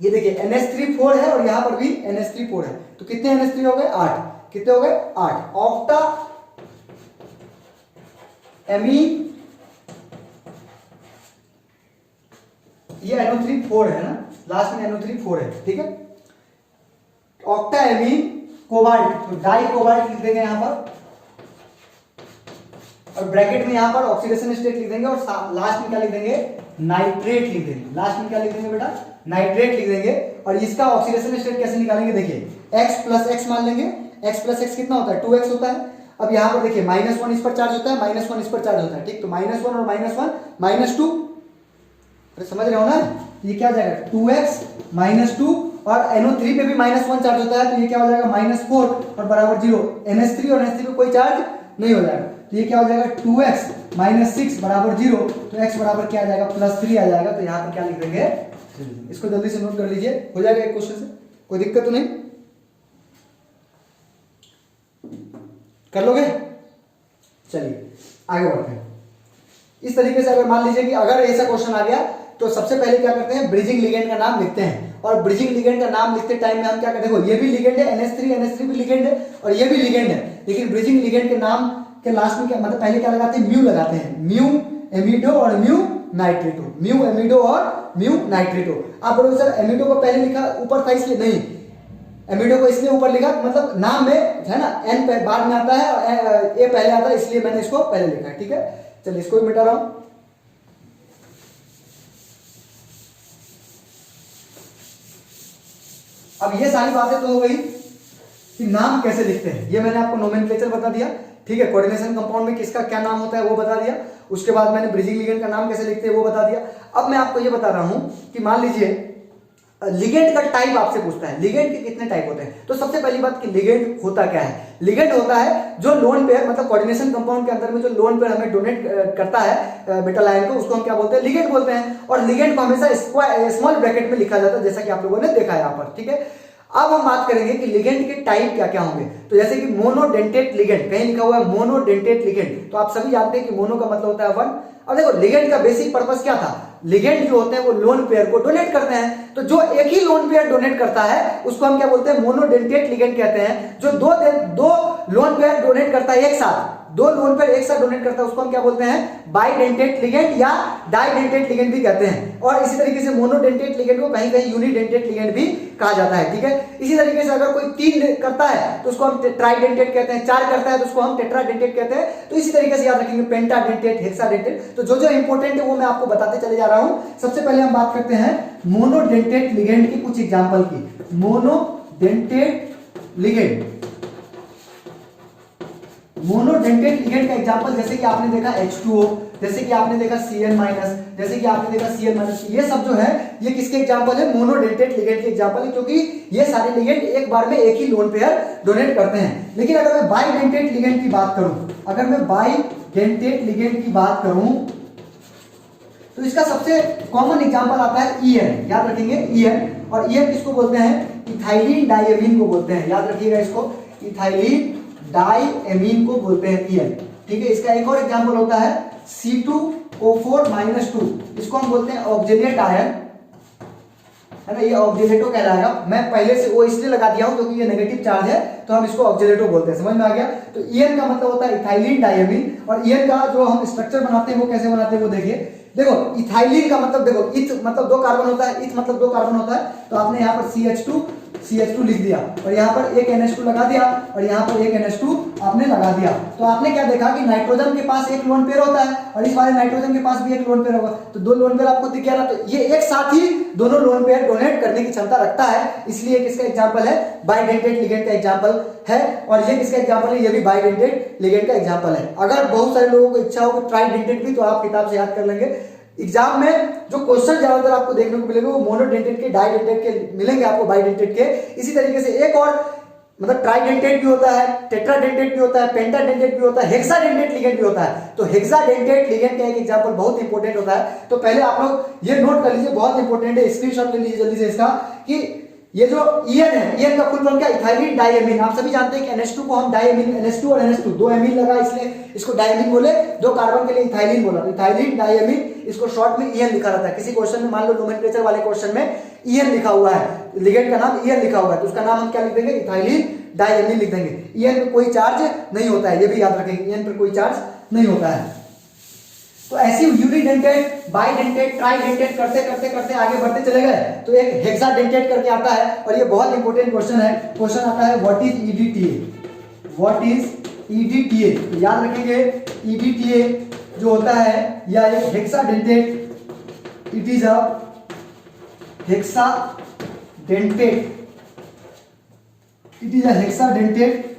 ये देखिए NH3 4 है और यहां पर भी NH3 4 है, तो कितने NH3 हो गए, 8। कितने हो गए, 8। ऑक्टा एमीन, ये NO3 4 है ना, लास्ट में NO3 4 है। ठीक है। ऑक्टा एमीन कोबाल्ट, तो डाई कोबाल्ट लिख देंगे यहां पर, और ब्रैकेट में यहां पर ऑक्सीडेशन स्टेट लिख देंगे, और लास्ट में क्या लिख देंगे, नाइट्रेट लिख देंगे। लास्ट में क्या लिख देंगे बेटा, नाइट्रेट लिख देंगे। और इसका ऑक्सीडेशन स्टेट कैसे निकालेंगे, देखिए x प्लस एक्स मान लेंगे, x प्लस एक्स कितना होता है, 2x होता है। अब यहां पर देखिए -1 इस पर चार्ज होता है, -1 इस पर चार्ज होता है, ठीक। तो -1 और -1 -2, अरे समझ रहे हो ना, ये क्या हो जाएगा, 2x -2, और NO3 पे भी -1 चार्ज होता है, तो ये क्या हो जाएगा, -4 और बराबर 0। NH3 और NH3 पे कोई चार्ज नहीं हो जाएगा, तो ये क्या हो जाएगा, 2x -6 बराबर 0, तो x बराबर क्या आ जाएगा, +3 आ जाएगा। तो यहां पर क्या लिख देंगे, इसको जल्दी से नोट कर लीजिए, हो जाएगा एक क्वेश्चन से, कोई दिक्कत तो नहीं, कर लोगे। चलिए आगे बढ़ते हैं। इस तरीके से अगर मान लीजिए कि अगर ऐसा क्वेश्चन आ गया, तो सबसे पहले क्या करते हैं, ब्रिजिंग लिगेंड का नाम लिखते हैं। और ब्रिजिंग लिगेंड का नाम लिखते टाइम में हम क्या करते हैं, देखो ये भी लिगेंड है, NH3 भी लिगेंड है और ये भी लिगेंड है, लेकिन ब्रिजिंग लिगेंड के नाम के लास्ट में क्या, मतलब पहले क्या लगाते हैं, म्यू लगाते हैं, म्यू एमिडो और म्यू नाइट्रेटो, म्यू एमिडो और म्यू नाइट्रेटो। आप बोलोगे सर एमिडो को पहले लिखा ऊपर था इसलिए, नहीं, एमिडो को इसलिए ऊपर लिखा, मतलब नाम में है ना, एन बाद में आता है और ए पहले आता है, इसलिए मैंने इसको पहले लिखा है। ठीक है। चलिए इसको भी मिटा रहा हूं। अब ये सारी बातें तो हो गई कि नाम कैसे लिखते हैं, ये मैंने आपको नोमेनक्लेचर बता दिया, ठीक है। कोऑर्डिनेशन कंपाउंड में किसका क्या नाम होता है वो बता दिया। उसके बाद मैंने ब्रिजिंग लिगेंड का नाम कैसे लिखते हैं वो बता दिया। अब मैं आपको ये बता रहा हूं कि मान लीजिए लिगेंड का टाइप आपसे पूछता है, लिगेंड के कितने टाइप होते हैं। तो सबसे पहली बात कि लिगेंड होता क्या है, लिगेंड होता है जो लोन पेयर, मतलब कोऑर्डिनेशन कंपाउंड के अंदर में जो लोन पेयर हमें डोनेट करता है मेटल आयन को, उसको हम क्या बोलते हैं, लिगेंड बोलते हैं। और लिगेंड को हमेशा स्मॉल ब्रैकेट में लिखा जाता है, जैसा कि आप लोगों ने देखा है यहाँ पर। ठीक है। अब हम बात करेंगे कि लिगेंड के टाइप क्या क्या होंगे। तो जैसे कि मोनोडेंटेट लिगेंड, कहीं लिखा हुआ है मोनोडेंटेट लिगेंड, तो आप सभी जानते हैं कि मोनो का मतलब होता है 1। अब देखो लिगेंड का बेसिक पर्पस क्या था, लिगेंड जो होते हैं वो लोन पेयर को डोनेट करते हैं। तो जो एक ही लोन पेयर डोनेट करता है उसको हम क्या बोलते हैं, मोनोडेंटेट लिगेंड कहते हैं। जो दो लोन पेयर डोनेट करता है एक साथ, दो लोन पेयर एक साथ डोनेट करता है, उसको हम क्या बोलते हैं, बाइडेंटेट लिगेंड या डाइडेंटेट लिगेंड भी कहते हैं। और इसी तरीके से मोनोडेंटेट लिगेंड को कहीं कहीं यूनिडेंटेट लिगेंड भी कहा जाता है। ठीक है। इसी तरीके से अगर कोई 3 करता है तो उसको हम ट्राइडेंटेट कहते हैं, 4 करता है तो उसको हम टेट्राडेंटेट कहते हैं। तो इसी तरीके से याद रखेंगे, पेंटाडेंटेट, हेक्साडेंटेट। तो जो जो इंपॉर्टेंट है वो मैं आपको बताते चले जा रहा हूं। सबसे पहले हम बात करते हैं मोनोडेंटेट लिगेंड की कुछ एग्जांपल की। मोनोडेंटेट लिगेंड, मोनोडेंटेट लिगेंड का एग्जांपल जैसे कि आपने देखा H2O, जैसे कि आपने देखा Cn-, जैसे कि आपने देखा Cl-, ये सब जो है ये किसके एग्जांपल है, मोनोडेंटेट लिगेंड के एग्जांपल है, क्योंकि ये सारे लिगेंड एक बार में एक ही लोन पेयर डोनेट करते हैं। लेकिन अगर मैं बाइडेंटेट लिगेंड की बात करूं, अगर मैं बाइडेंटेट लिगेंड की बात करूं तो इसका सबसे कॉमन एग्जांपल आता है EN, याद रखेंगे EN। और EN किसको बोलते हैं, इथाइलिन डाइएमीन को बोलते हैं, याद रखिएगा इसको, इथाइलिन डाइएमीन को बोलते हैं EN। ठीक है। इसका एक और एग्जांपल होता है C2O4-2, इसको हम बोलते हैं ऑक्जेलिएट आयन, है ना, ये ऑक्जेलेटो कहलाएगा। मैं पहले से वो इसलिए लगा दिया हूं क्योंकि ये नेगेटिव चार्ज है, तो हम इसको ऑक्जेलेटो बोलते हैं। समझ में आ गया? तो ईएन का मतलब होता है इथाइलिन डायमीन, और ईएन का जो हम स्ट्रक्चर बनाते हैं वो कैसे बनाते हैं वो देखिए। देखो इथाइलिन का मतलब, देखो इथ मतलब 2 कार्बन होता है, इथ मतलब 2 कार्बन होता है, तो आपने यहाँ पर CH2 लिख दिया और यहाँ पर एक NH2 लगा दिया और यहाँ पर एक NH2 आपने लगा दिया। तो आपने क्या देखा कि नाइट्रोजन के पास एक लोन पेयर होता है और इस वाले नाइट्रोजन के पास भी एक लोन पेयर होगा, तो 2 लोन पेयर आपको दिख गया ना। तो ये एक साथ ही दोनों लोन पेयर डोनेट करने की क्षमता रखता है, इसलिए किसका एग्जांपल है, बाइडेंटेट लिगेंड का एग्जांपल है। और ये किसका एग्जांपल है, ये भी बाइडेंटेट लिगेंड का एग्जांपल है। अगर बहुत सारे लोगों को इच्छा हो कि ट्राइडेंटेट भी, तो आप किताब से याद कर लेंगे। एग्जाम में जो क्वेश्चन ज्यादातर आपको देखने को मिलेंगे वो मोनोडेंटेट के, डाइडेंटेट के मिलेंगे आपको, बाइडेंटेट के। इसी तरीके से एक और मतलब ट्राइडेंटेट भी होता है, टेट्राडेंटेट भी होता है, पेंटाडेंटेट भी होता है, हेक्साडेंटेट लिगेंड भी होता है। तो हेक्साडेंटेट लिगेंड का एक एग्जांपल बहुत इंपॉर्टेंट होता है। तो पहले आप लोग ये नोट कर लीजिए, बहुत इंपॉर्टेंट है, स्क्रीनशॉट ले लीजिए जल्दी से इसका, कि ये जो ईएन है, ईएन का फुल फॉर्म क्या, इथाइलिन डायमीन। आप सभी जानते हैं कि NH2 को हम डायमीन, NH2 और NH2 दो एमीन लगा इसलिए इसको डायमीन बोले, 2 कार्बन के लिए इथाइलिन बोला, तो इथाइलिन डायमीन, इसको शॉर्ट में ईएन लिखा रहता है। किसी क्वेश्चन में मान लो नोमेनक्लेचर वाले क्वेश्चन में ईएन लिखा हुआ है, लिगेंड का नाम ईएन लिखा हुआ है, तो उसका नाम हम क्या लिख देंगे, इथाइलिन डायमीन लिख देंगे। ईएन पे कोई चार्ज नहीं होता है, ये भी याद रखेंगे, ईएन पर कोई चार्ज नहीं होता है। तो ऐसी यूनिडेंटेट, बाइडेंटेट, ट्राइडेंटेट करते करते करते आगे बढ़ते चले गए, तो एक हेक्साडेंटेट करके आता है, और ये बहुत इंपॉर्टेंट क्वेश्चन है। क्वेश्चन आता है what is EDTA, what is EDTA, तो याद रखेंगे EDTA जो होता है या एक hexadentate, it is a hexadentate, it is a hexadentate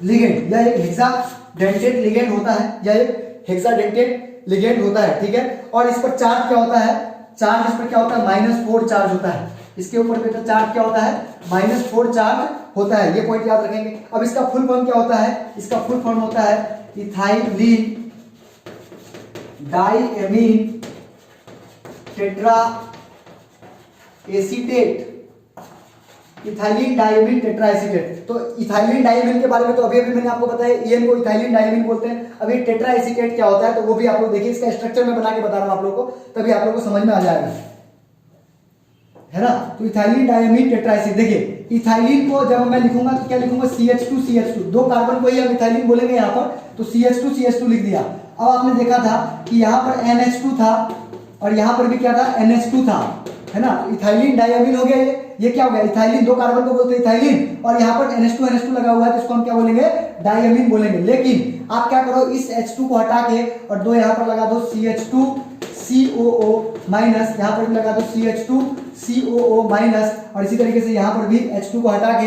ligand, या एक हेक्साडेंटेट लिगेंड होता है, या एक हेक्साडेंटेट लिगेंड होता है, ठीक है। और इस पर चार्ज क्या होता है, चार्ज इस पर क्या होता है, -4 चार्ज होता है, इसके ऊपर बेटा चार्ज क्या होता है, -4 चार्ज होता है, ये पॉइंट याद रखेंगे। अब इसका फुल फॉर्म क्या होता है, इसका फुल फॉर्म होता है ethylene diamine tetra acetate, ethylene diamine tetra acetate. तो इथाइलिन डायमीन के बारे में तो अभी मैंने आपको बताया, ईएन को इथाइलिन डायमीन बोलते हैं। अभी टेट्रा एसीटेट क्या होता है तो वो भी आप लोग देखिए, इसका स्ट्रक्चर मैं बना के बता रहा हूं आप लोगों को, तभी आप लोगों को समझ में आ जाएगा, है ना। तो इथाइलिन डायमीन टेट्रा एसीटेट, देखिए इथाइलिन को जब मैं लिखूंगा तो क्या लिखूंगा, CH2 2 कार्बन को ही हम इथाइलिन बोलेंगे यहाँ पर, तो CH2 लिख दिया। अब आपने देखा था कि यहाँ पर NH2 था और यहाँ पर भी क्या था, NH2 था, है ना। इथाइलिन डायमीन हो गया, ये क्या हो गया, इथाइलिन, 2 कार्बन को बोलते हैं इथाइलिन, और यहाँ पर NH2 लगा हुआ है, तो इसको हम क्या बोलेंगे, डायमीन बोलेंगे। लेकिन आप क्या करो, इस H2 को हटा के और 2 यहाँ पर लगा दो CH2COO माइनस, यहाँ पर भी लगा दो CH2COO माइनस, और इसी तरीके से यहाँ पर भी H2 को हटा के,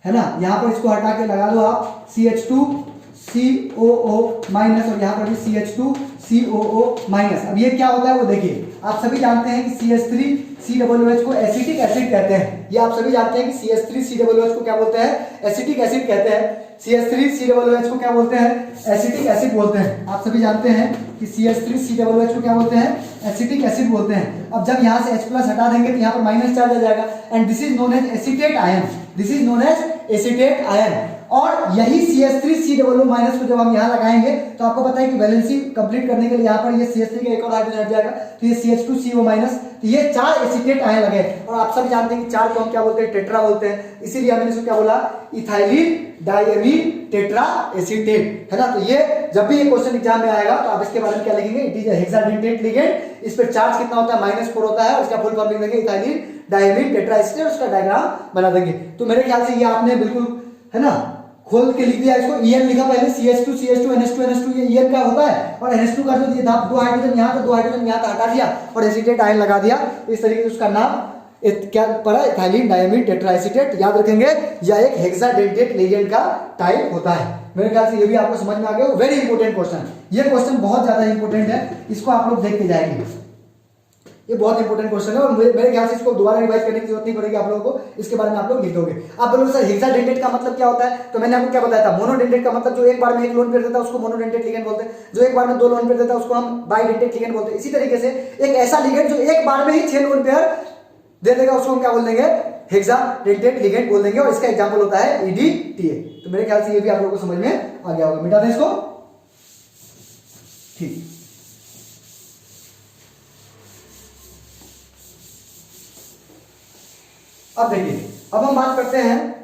है ना, यहाँ पर इसको हटा के लगा दो आप CH2COO माइनस, और यहाँ पर भी CH2COO माइनस। अब ये क्या होता है वो देखिए, आप सभी जानते हैं कि CH3COOH को एसिटिक एसिड कहते हैं, ये आप सभी जानते हैं कि CH3COOH को क्या बोलते हैं, एसिटिक एसिड कहते हैं। CH3COOH को क्या बोलते हैं, एसिटिक एसिड बोलते हैं। आप सभी जानते हैं कि CH3COOH को क्या बोलते हैं, एसिटिक एसिड बोलते हैं। अब जब यहाँ से H+ हटा देंगे तो यहाँ पर माइनस चार्ज आ जाएगा, and this is known as acetate ion, this is known as acetate ion. और यही CH3COO माइनस को जब हम यहाँ लगाएंगे तो आपको पता है कि वैलेंसी कंप्लीट करने के लिए यहाँ पर ये CH3 का एक और हाइड्रोजन हट जाएगा, तो ये CH2CO माइनस, तो ये 4 एसिटेट आयन लगे। और आप सब जानते हैं कि 4 को हम क्या बोलते हैं, टेट्रा बोलते हैं, इसीलिए हमने इसको क्या बोला, इथाइलिन डायमीन टेट्रा एसीटेट, है ना। तो ये जब भी ये क्वेश्चन एग्जाम में आएगा तो आप इसके बारे में क्या लिखेंगे, it is a hexadentate ligand, इस पर चार्ज कितना होता है, -4 होता है, उसका फुल फॉर्म लिख देंगे इथाइलिन डायमीन टेट्रा एसीटेट, उसका डायग्राम बना देंगे। तो मेरे ख्याल से ये आपने बिल्कुल, है ना, खोल के लिख दिया इसको। ईएन लिखा पहले, CH2 NH2 ये ईएन का होता है, और NH2 का जो ये 2 हाइड्रोजन यहाँ था, 2 हाइड्रोजन यहाँ था, हटा दिया और एसीटेट आयन लगा दिया, इस तरीके से उसका नाम क्या पड़ा, इथाइलिन डायमीन टेट्रा एसीटेट। याद रखेंगे यह एक हेक्साडेंटेट लिगेंड का टाइप होता है। मेरे ख्याल से ये भी आपको समझ में आ गया। वेरी इंपॉर्टेंट क्वेश्चन, ये क्वेश्चन बहुत ज्यादा इंपॉर्टेंट है, इसको आप लोग देखते जाएंगे, ये बहुत इंपॉर्टेंट क्वेश्चन है, और मेरे ख्याल से इसको दोबारा रिवाइज करने की जरूरत नहीं पड़ेगी आप लोगों को, इसके बारे में आप लोग लिख दोगे। आप बोलोगे सर हेक्साडेंटेट का मतलब क्या होता है, तो मैंने आपको क्या बताया था, मोनोडेंटेट का मतलब जो एक बार में एक लोन पेयर देता है उसको मोनोडेंटेट लिगेंड बोलते हैं, जो एक बार में 2 लोन पेयर देता है उसको हम बाइडेंटेट लिगेंड बोलते हैं। इसी तरीके से एक ऐसा लिगेंड जो एक बार में ही 6 लोन पेयर दे देगा उसको हम क्या बोल देंगे, हेक्साडेंटेट लिगेंड बोल देंगे, और इसका एग्जांपल होता है EDTA। तो मेरे ख्याल से ये भी आप लोगों को समझ में आ गया होगा। मिटा दें इसको, ठीक। अब देखिए, अब हम बात करते हैं,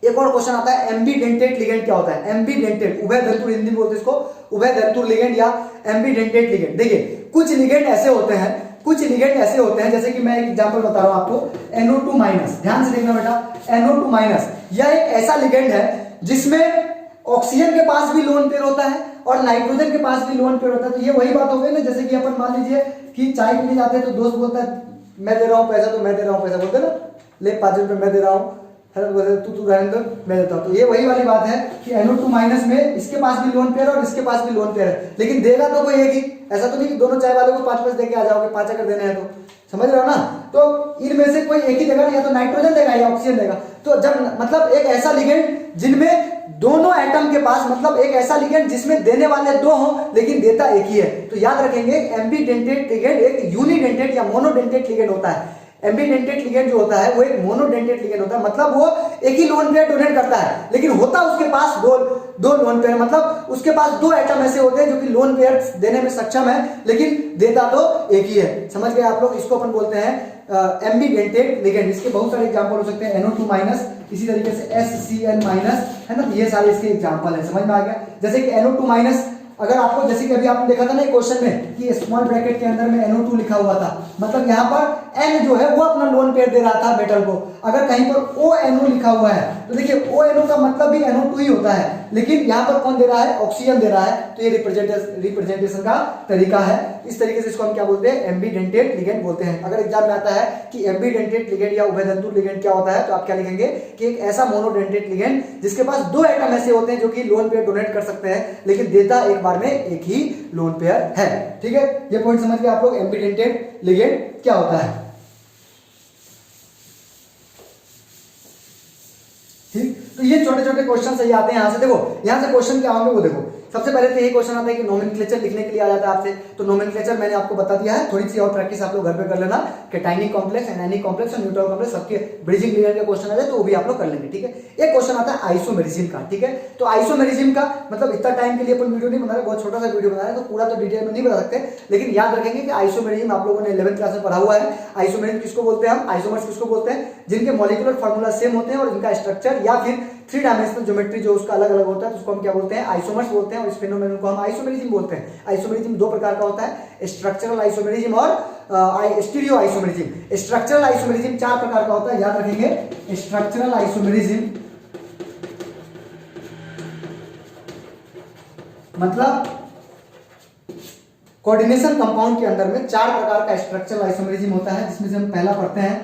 एक और क्वेश्चन आता है एम्बीडेंटेट लिगेंड क्या होता है। एम्बीडेंटेट, उभय दंतुर, हिंदी में बोलते हैं इसको उभय दंतुर लिगेंड या एम्बीडेंटेट लिगेंड। देखिए कुछ लिगेंड ऐसे होते हैं, कुछ लिगेंड ऐसे होते हैं, जैसे कि मैं एक एग्जांपल बता रहा हूं आपको, NO2 माइनस, ध्यान से देखना बेटा, NO2 माइनस, यह एक ऐसा लिगेंड है जिसमें ऑक्सीजन के पास भी लोन पेयर होता है और नाइट्रोजन के पास भी लोन पेयर होता है। तो ये वही बात हो गई ना, जैसे कि अपन मान लीजिए कि चाय पीने जाते हैं तो दोस्त बोलता है मैं दे रहा हूं पैसा, तो मैं दे रहा हूं पैसा, बोलते ना, ले 5 रुपए मैं दे रहा हूं, तू रहने दो मैं देता हूं। तो ये वही वाली बात है कि NO2 माइनस में इसके पास भी लोन पेयर और इसके पास भी लोन पेयर है, लेकिन देगा तो कोई एक ही, ऐसा तो नहीं कि दोनों चाय वाले को 5 दे के आ जाओगे, 5 अगर देने हैं तो, समझ रहे हो ना। तो इनमें से कोई एक ही देगा, या तो नाइट्रोजन देगा या ऑक्सीजन देगा। तो जब मतलब एक ऐसा लिगेंड जिनमें दोनों एटम के पास, मतलब एक ऐसा लिगेंड जिसमें देने वाले दो हों लेकिन देता एक ही है, तो याद रखेंगे एम्बीडेंटेट लिगेंड एक यूनिडेंटेट या मोनोडेंटेट लिगेंड होता है। एम्बीडेंटेट लिगेंड जो होता है वो एक मोनोडेंटेट लिगेंड होता है, मतलब वो एक ही लोन पेयर डोनेट करता है, लेकिन होता उसके पास दो लोन पेयर, मतलब उसके पास दो एटम ऐसे होते हैं जो कि लोन पेयर देने में सक्षम है लेकिन देता तो एक ही है। समझ गए आप लोग, इसको अपन बोलते हैं एम्बीडेंटेट लिगेंड। इसके बहुत सारे एग्जांपल हो सकते हैं, NO2 माइनस, इसी तरीके से HCl माइनस, है ना, ये सारे इसके एग्जांपल है। समझ में आ गया। जैसे कि NO2 माइनस, अगर आपको, जैसे कि अभी आपने देखा था ना क्वेश्चन में कि स्मॉल ब्रैकेट के अंदर में NO2 लिखा हुआ था, मतलब यहाँ पर N जो है वो अपना लोन पेयर दे रहा था मेटल को। अगर कहीं पर ONO लिखा हुआ है तो देखिए ONO का मतलब भी NO2 ही होता है, लेकिन यहाँ पर कौन दे रहा है, ऑक्सीजन दे रहा है। तो ये रिप्रेजेंटेशन का तरीका है। इस तरीके से इसको हम क्या बोलते हैं, एम्बीडेंटेट लिगेंड बोलते हैं। अगर एग्जाम में आता है कि एम्बीडेंटेट लिगेंड या उभयदंतुर लिगेंड क्या होता है, तो आप क्या लिखेंगे कि एक ऐसा मोनोडेंटेट लिगेंड जिसके पास दो एटम ऐसे होते हैं जो कि लोन पेयर डोनेट कर सकते हैं, लेकिन देता एक बार में एक ही लोन पेयर है। ठीक है, ये पॉइंट समझ गए आप लोग, एम्बीडेंटेट लिगेंड क्या होता है। ठीक, तो ये छोटे छोटे क्वेश्चन सही आते हैं। यहां से देखो, यहां से क्वेश्चन क्या होंगे वो देखो। सबसे पहले तो यही क्वेश्चन आता है कि नोमेनक्लेचर लिखने के लिए आ जाता है आपसे, तो नोमेनक्लेचर मैंने आपको बता दिया है, थोड़ी सी और प्रैक्टिस आप लोग घर पे कर लेना। कैटायनिक कॉम्प्लेक्स, एनायनिक कॉम्प्लेक्स और न्यूट्रल कॉम्प्लेक्स सबके ब्रिजिंग लिगेंड का क्वेश्चन आ जाए तो वो भी आप लोग कर लेंगे। ठीक है, एक क्वेश्चन आता है आइसोमेरिज्म का। ठीक है, तो आइसोमेरिज्म का मतलब इतना टाइम के लिए अपन वीडियो नहीं बना रहे, बहुत छोटा सा वीडियो बना रहे, तो पूरा तो डिटेल में नहीं बता सकते, लेकिन याद रखेंगे कि आइसोमेरिज्म आप लोगों ने 11th क्लास में पढ़ा हुआ है। आइसोमेरिज्म किसको बोलते हैं हम, आइसोमर्स किसको बोलते हैं, जिनके मॉलिक्यूलर फार्मूला सेम होते हैं और इनका स्ट्रक्चर या फिर 3 डायमेंशनल ज्योमेट्री जो उसका अलग अलग होता है, तो उसको हम क्या बोलते हैं, आइसोमर्स बोलते हैं। और इस फेनोमेनन को हम आइसोमेरिज्म बोलते हैं। आइसोमेरिज्म दो प्रकार का होता है, स्ट्रक्चरल आइसोमेरिज्म और स्टीरियो आइसोमेरिज्म। स्ट्रक्चरल आइसोमेरिज्म 4 प्रकार का होता है, याद रखेंगे। स्ट्रक्चरल आइसोमेरिज्म मतलब कोऑर्डिनेशन कंपाउंड के अंदर में 4 प्रकार का स्ट्रक्चरल आइसोमेरिज्म होता है, जिसमें से हम पहला पढ़ते हैं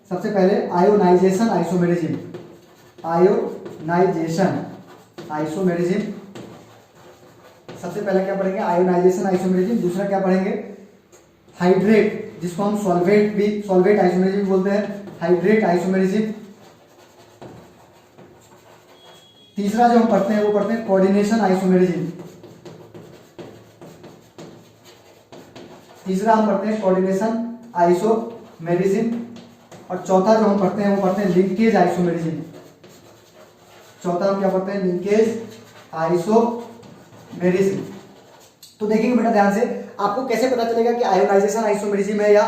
सबसे पहले आयोनाइजेशन आइसोमेरिज्म। आयोनाइजेशन आइसोमेरिज्म, सबसे पहले क्या पढ़ेंगे, आयोनाइजेशन आइसोमेरिज्म। दूसरा क्या पढ़ेंगे, हाइड्रेट, जिसको हम सॉल्वेट आइसोमेरिज्म बोलते हैं, हाइड्रेट आइसोमेरिज्म। तीसरा जो हम पढ़ते हैं वो पढ़ते हैं कोऑर्डिनेशन आइसोमेरिज्म। तीसरा हम पढ़ते हैं कोऑर्डिनेशन आइसोमेरिज्म। और चौथा जो हम पढ़ते हैं वो पढ़ते हैं लिंकेज आइसोमेरिज्म। चौथा हम क्या पढ़ते हैं, लिंकेज आइसोमेरिज्म। तो देखेंगे बेटा ध्यान से, आपको कैसे पता चलेगा कि आयोनाइजेशन आइसोमेरिज्म है या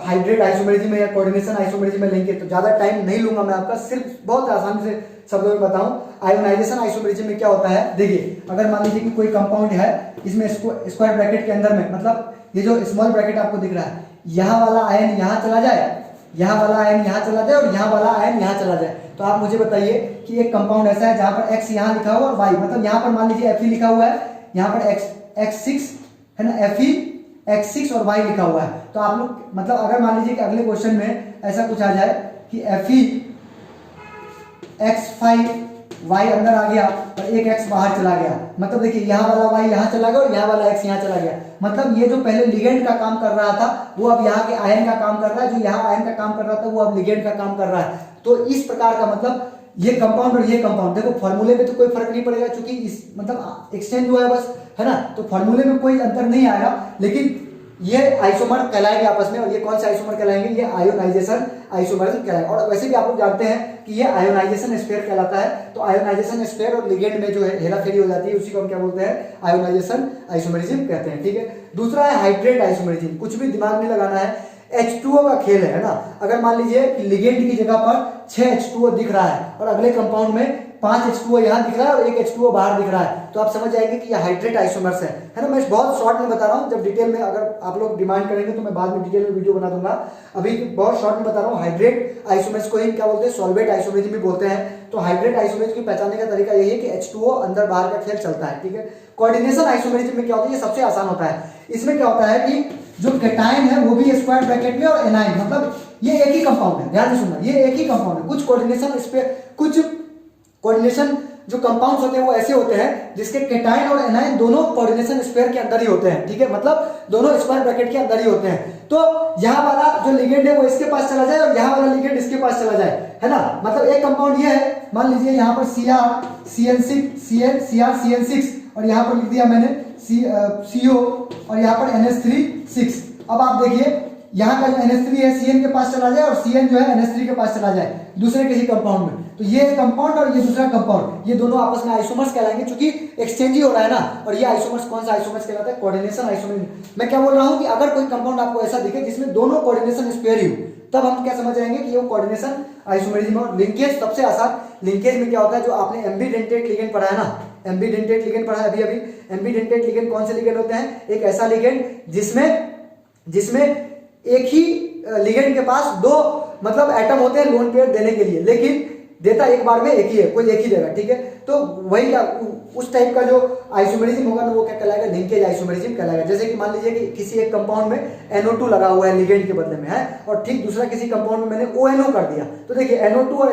हाइड्रेट आइसोमेरिज्म है या कोऑर्डिनेशन आइसोमेरिज्म में लिंकेज। तो ज्यादा टाइम नहीं लूंगा मैं आपका, सिर्फ बहुत आसानी से शब्दों में बताऊं। आयोनाइजेशन आइसोमेरिज्म में क्या होता है, देखिए अगर मान लीजिए कि कोई कंपाउंड है, इसमें स्क्वायर ब्रैकेट के अंदर में, मतलब ये जो स्मॉल ब्रैकेट आपको दिख रहा है, यहाँ वाला आयन यहाँ चला जाए, यहाँ वाला आयन यहाँ चला जाए और यहाँ वाला आयन यहाँ चला जाए, तो आप मुझे बताइए कि एक कंपाउंड ऐसा है जहां पर X यहाँ लिखा हुआ और Y, मतलब यहाँ पर मान लीजिए Fe लिखा हुआ है, यहाँ पर X6 है ना, Fe X6 और Y लिखा हुआ है। तो आप लोग मतलब अगर मान लीजिए कि अगले क्वेश्चन में ऐसा कुछ आ जाए कि Fe X5 Y अंदर आ गया और एक X बाहर चला गया, मतलब देखिए यहाँ वाला Y यहाँ चला गया और यहाँ वाला X यहाँ चला गया, मतलब ये जो पहले लिगेंड का काम कर रहा था वो अब यहाँ के आयन का काम कर रहा है, जो यहाँ आयन का काम कर रहा था वो अब लिगेंड का काम कर रहा है। तो इस प्रकार का मतलब ये कंपाउंड और ये कंपाउंड, देखो फॉर्मूले में तो कोई फर्क नहीं पड़ेगा क्योंकि इस मतलब एक्सचेंज हुआ है बस, है ना, तो फॉर्मूले में कोई अंतर नहीं आएगा, लेकिन ये आइसोमर कहलाएंगे आपस में। और ये कौन से आइसोमर कहलाएंगे, ये आयोनाइजेशन आइसोमरिज्म कहलाएंगे। और वैसे भी आप लोग जानते हैं कि ये आयोनाइजेशन स्फीयर कहलाता है। तो आयोनाइजेशन स्फीयर और लिगेंड में जो है हेराफेरी हो जाती है, उसी को हम क्या बोलते हैं, आयोनाइजेशन आइसोमरिज्म कहते हैं। ठीक है, दूसरा है हाइड्रेट आइसोमरिज्म। कुछ भी दिमाग नहीं लगाना है, H2O का खेल है ना। अगर मान लीजिए कि लिगेंड की जगह पर 6 H2O दिख रहा है और अगले कंपाउंड में 5 H2O यहाँ दिख रहा है और 1 H2O बाहर दिख रहा है, तो आप समझ जाएंगे कि ये हाइड्रेट आइसोमर्स है ना। मैं बहुत शॉर्ट में बता रहा हूँ, जब डिटेल में अगर आप लोग डिमांड करेंगे तो मैं बाद में डिटेल में वीडियो बना दूंगा। अभी बहुत शॉर्ट में बता रहा हूँ। हाइड्रेट आइसोमर्स को ही क्या बोलते हैं, सॉल्वेट आइसोमरिज्म भी बोलते हैं। तो हाइड्रेट आइसोमरिज्म की पहचानने का तरीका यही है कि H2O अंदर बाहर का खेल चलता है, ठीक है। कोऑर्डिनेशन आइसोमरिज्म में क्या होता है, ये सबसे आसान होता है। इसमें क्या होता है कि जो कैटायन है वो भी स्क्वायर ब्रैकेट में और एनायन, मतलब ये एक ही कंपाउंड है, ध्यान से सुनना, ये एक ही कंपाउंड है। कुछ कोऑर्डिनेशन जो कंपाउंड्स होते हैं वो ऐसे होते हैं जिसके कैटायन और एनायन दोनों कोऑर्डिनेशन स्क्वायर के अंदर ही होते हैं, ठीक है, मतलब दोनों स्क्वायर ब्रैकेट के अंदर ही होते हैं। तो यहाँ वाला जो लिगेंड है वो इसके पास चला जाए और यहाँ वाला लिगेंड इसके पास चला जाए, है ना। मतलब एक कंपाउंड ये है, मान लीजिए यहाँ पर CrCN6 और यहाँ पर लिख दिया मैंने CO और यहाँ पर NH3 अब आप देखिए यहाँ का जो NH3 है CN के पास चला जाए और CN जो है NH3 के पास चला जाए दूसरे किसी कंपाउंड में, तो ये कंपाउंड और ये दूसरा कंपाउंड, ये दोनों आपस में आइसोमर्स कहलाएंगे, क्योंकि एक्सचेंज ही हो रहा है ना। और ये आइसोमर्स कौन सा आइसोमर्स कहलाता है, कोऑर्डिनेशन आइसोमर्स। मैं क्या बोल रहा हूँ कि अगर कोई कंपाउंड आपको ऐसा दिखे जिसमें दोनों कोऑर्डिनेशन स्क्वायर ही हो, तब हम क्या समझ जाएंगे कि ये कोऑर्डिनेशन आइसोमरिज्म। और लिंकेज सबसे आसान, लिंकेज में क्या होता है, जो आपने एम्बीडेंटेट लिगेंड पढ़ा है ना, एम्बीडेंटेट लिगेंड पढ़ा है अभी। एम्बीडेंटेट लिगेंड कौन से लिगेंड होते हैं, एक ऐसा लिगेंड जिसमें एक ही लिगेंड के पास दो मतलब एटम होते हैं लोन पेयर देने के लिए, लेकिन देता एक बार में एक ही है, कोई एक ही देगा, ठीक है। तो वही क्या उस टाइप का जो आइसोमरिज्म होगा ना वो क्या कहलाएगा, लिंकेज आइसोमरिज्म कहलाएगा। जैसे कि मान लीजिए कि किसी एक कंपाउंड में NO2 लगा हुआ है लिगेंड के बदले में, है, और ठीक दूसरा किसी कंपाउंड में मैंने ONO कर दिया, तो देखिए NO2 और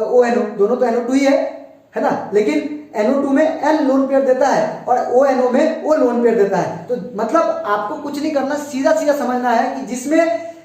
ONO दोनों तो NO2 ही है ना, लेकिन NO2 में N लोन पेयर देता है और ONO में O लोन पेयर देता है। तो मतलब आपको कुछ नहीं करना, सीधा सीधा समझना है कि जिसमें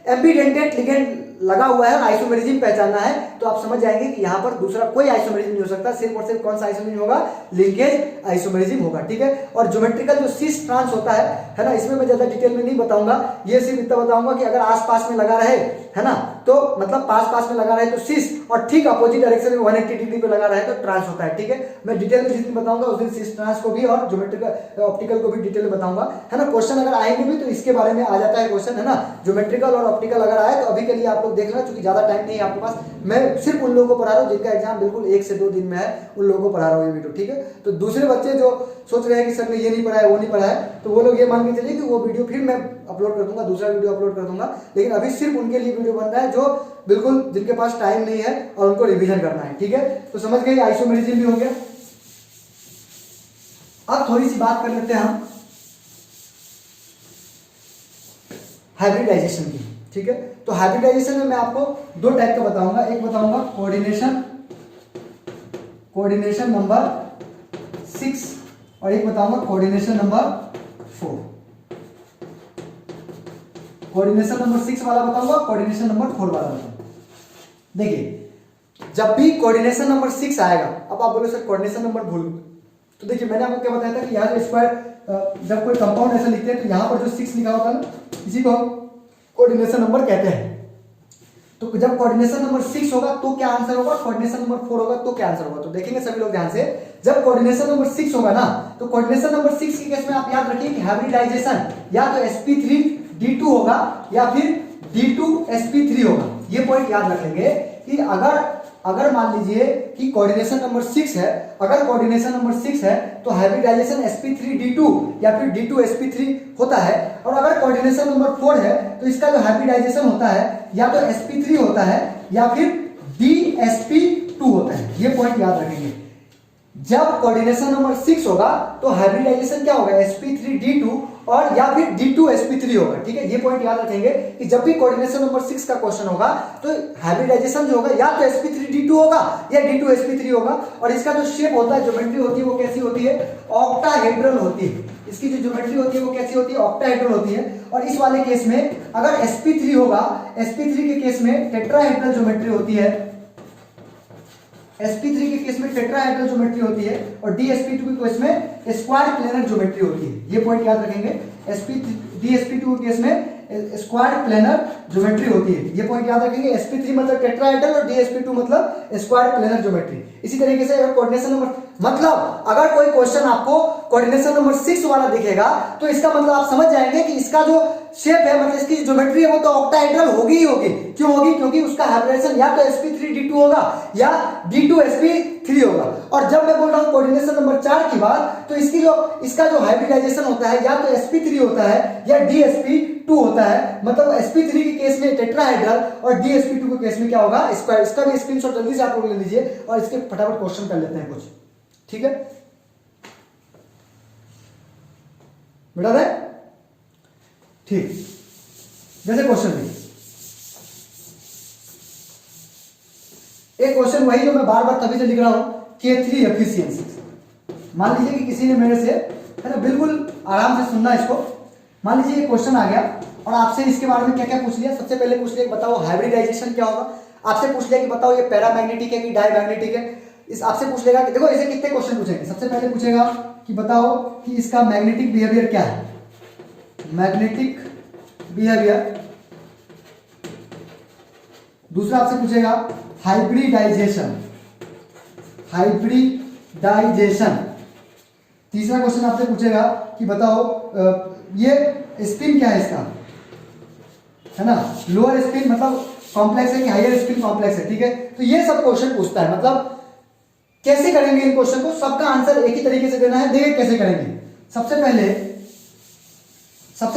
एम्बीडेंटेट लिगेंड लगा हुआ है और आइसोमरिज्म पहचानना है, तो आप समझ जाएंगे कि यहाँ पर दूसरा कोई आइसोमरिज्म नहीं हो सकता, सिर्फ और सिर्फ कौन सा आइसोमरिज्म होगा, लिंकेज आइसोमरिज्म होगा, ठीक है। और ज्योमेट्रिकल जो सिस ट्रांस होता है ना, इसमें मैं ज्यादा डिटेल में नहीं बताऊंगा, ये सिर्फ इतना बताऊंगा कि अगर आसपास में लगा रहे, है ना, तो मतलब पास में लगा रहे तो सिस, और ठीक अपोजिट डायरेक्शन में 180 डिग्री पे लगा रहे तो ट्रांस होता है, ठीक है। मैं डिटेल में जिस दिन बताऊंगा उस दिन सिस ट्रांस को भी और ज्योमेट्रिकल ऑप्टिकल को भी डिटेल में बताऊंगा, है ना। क्वेश्चन अगर आएंगे भी तो इसके बारे में आ जाता है क्वेश्चन, है ना। ज्योमेट्रिकल और ऑप्टिकल अगर आए तो अभी के लिए आप लोग देख लेना, क्योंकि ज्यादा टाइम नहीं है आपके पास। मैं सिर्फ उन लोगों को पढ़ा रहा हूँ जिनका एग्जाम बिल्कुल 1 से 2 दिन में है, उन लोगों को पढ़ा रहा हूँ ये वीडियो, ठीक है। तो दूसरे बच्चे जो सोच रहे हैं कि सर ने ये नहीं पढ़ा है वो नहीं पढ़ा है, तो वो लोग ये मान के चलिए कि वो वीडियो फिर मैं अपलोड कर दूंगा, दूसरा वीडियो अपलोड कर दूंगा। लेकिन अभी सिर्फ उनके लिए वीडियो बन रहा है जो बिल्कुल जिनके पास टाइम नहीं है और उनको रिवीजन करना है, ठीक है। तो समझ गए, आइसोमरिज्म भी हो गया। अब थोड़ी सी बात कर लेते हैं हम हाइब्रिडाइजेशन की, ठीक है। तो हाइब्रिडाइजेशन में मैं आपको 2 टाइप का बताऊंगा, एक बताऊंगा कोऑर्डिनेशन नंबर 6 और एक बताऊंगा कोऑर्डिनेशन नंबर 4। कोऑर्डिनेशन नंबर 6 वाला बताऊंगा, कोऑर्डिनेशन नंबर 4 वाला बताऊंगा। देखिए, जब भी कोऑर्डिनेशन नंबर 6 आएगा, अब आप बोलो सर कोऑर्डिनेशन नंबर भूल, तो देखिए मैंने आपको क्या बताया था कि यहाँ जो स्क्वायर जब कोई कंपाउंड ऐसा लिखते हैं तो यहाँ पर जो 6 लिखा होता है ना, इसी को हम कोऑर्डिनेशन नंबर कहते हैं। तो जब कोऑर्डिनेशन नंबर 6 होगा तो क्या आंसर होगा, कोऑर्डिनेशन नंबर 4 होगा तो क्या आंसर होगा। तो देखेंगे सभी लोग ध्यान से, जब कोऑर्डिनेशन नंबर 6 होगा ना, तो कोऑर्डिनेशन नंबर 6 के केस में आप याद रखिए कि हाइब्रिडाइजेशन या तो sp3d2 होगा या फिर d2sp3 होगा। ये पॉइंट याद रखेंगे कि अगर मान लीजिए कि कोऑर्डिनेशन नंबर 6 है, अगर कोऑर्डिनेशन नंबर 6 है तो हाइब्रिडाइजेशन sp3d2 या फिर d2sp3 होता है, और अगर कोऑर्डिनेशन नंबर 4 है तो इसका जो हाइब्रिडाइजेशन होता है या तो sp3 होता है या फिर dsp2 होता है। ये पॉइंट याद रखेंगे। जब कोऑर्डिनेशन नंबर 6 होगा तो हाइब्रिडाइजेशन क्या होगा, sp3d2 और या फिर d2sp3 होगा, ठीक है। ये पॉइंट याद रखेंगे कि जब भी कोऑर्डिनेशन नंबर 6 का क्वेश्चन होगा तो हाइब्रिडाइजेशन जो होगा या तो sp3d2 होगा या d2sp3 होगा, और इसका जो शेप होता है, ज्योमेट्री होती है वो कैसी होती है, ऑक्टाहेड्रल होती है। इसकी जो ज्योमेट्री होती है वो कैसी होती है, ऑक्टाहेड्रल होती है। और इस वाले केस में अगर sp3 होगा, sp3 के केस में टेट्राहेड्रल ज्योमेट्री होती है, sp3 के केस में टेट्राहेड्रल ज्योमेट्री होती है, और dsp2 के केस में स्क्वायर प्लेनर ज्योमेट्री होती है। ये पॉइंट याद रखेंगे, dsp2 के केस में स्क्वायर प्लेनर ज्योमेट्री होती है। ये पॉइंट याद रखेंगे, sp3 मतलब टेट्राहेड्रल और dsp2 मतलब स्क्वायर प्लेनर ज्योमेट्री। इसी तरीके से अगर कोऑर्डिनेशन नंबर मतलब अगर कोई क्वेश्चन आपको कोऑर्डिनेशन नंबर 6 वाला दिखेगा तो इसका मतलब आप समझ जाएंगे कि इसका जो शेप है, मतलब इसकी ज्योमेट्री है वो तो ऑक्टाहेड्रल होगी ही होगी। क्यों होगी? क्योंकि उसका हाइब्रिडाइजेशन या तो sp3d2 होगा या d2sp3 होगा। और जब मैं बोल रहा हूं कोऑर्डिनेशन नंबर 4 की बात, तो इसका जो हाइब्रिडाइजेशन होता है या तो sp3 होता है या dsp2 होता है। मतलब sp3 के केस में टेट्राहेड्रल और dsp2 के केस में क्या होगा? स्क्वायर। इसका भी स्क्रीनशॉट जल्दी से आप लोग ले लीजिए और इसके फटाफट क्वेश्चन कर लेते हैं कुछ, ठीक है बेटा है? ठीक, जैसे क्वेश्चन में एक क्वेश्चन वही जो मैं बार बार तभी से लिख रहा हूं, K3 एफिशिएंसी। मान लीजिए कि किसी ने मेरे से, है ना, बिल्कुल आराम से सुनना इसको। मान लीजिए एक क्वेश्चन आ गया और आपसे इसके बारे में क्या क्या पूछ लिया। सबसे पहले पूछ लिया कि बताओ हाइब्रिडाइजेशन क्या होगा। आपसे पूछ लिया कि बताओ ये पैरामैग्नेटिक है कि डायमैग्नेटिक है। इस आपसे पूछ लेगा कि देखो ऐसे कितने क्वेश्चन पूछेंगे। सबसे पहले पूछेगा कि बताओ कि इसका मैग्नेटिक बिहेवियर क्या है, मैग्नेटिक बिहेवियर। दूसरा आपसे पूछेगा हाइब्रिडाइजेशन, हाइब्रिडाइजेशन। तीसरा क्वेश्चन आपसे पूछेगा कि बताओ ये स्पिन क्या है इसका, है ना, लोअर स्पिन मतलब कॉम्प्लेक्स है कि हायर स्पिन कॉम्प्लेक्स है, ठीक है। तो ये सब क्वेश्चन पूछता है। मतलब कैसे करेंगे इन क्वेश्चन को, सबका आंसर एक ही तरीके से देना है। देखिए कैसे करेंगे। सबसे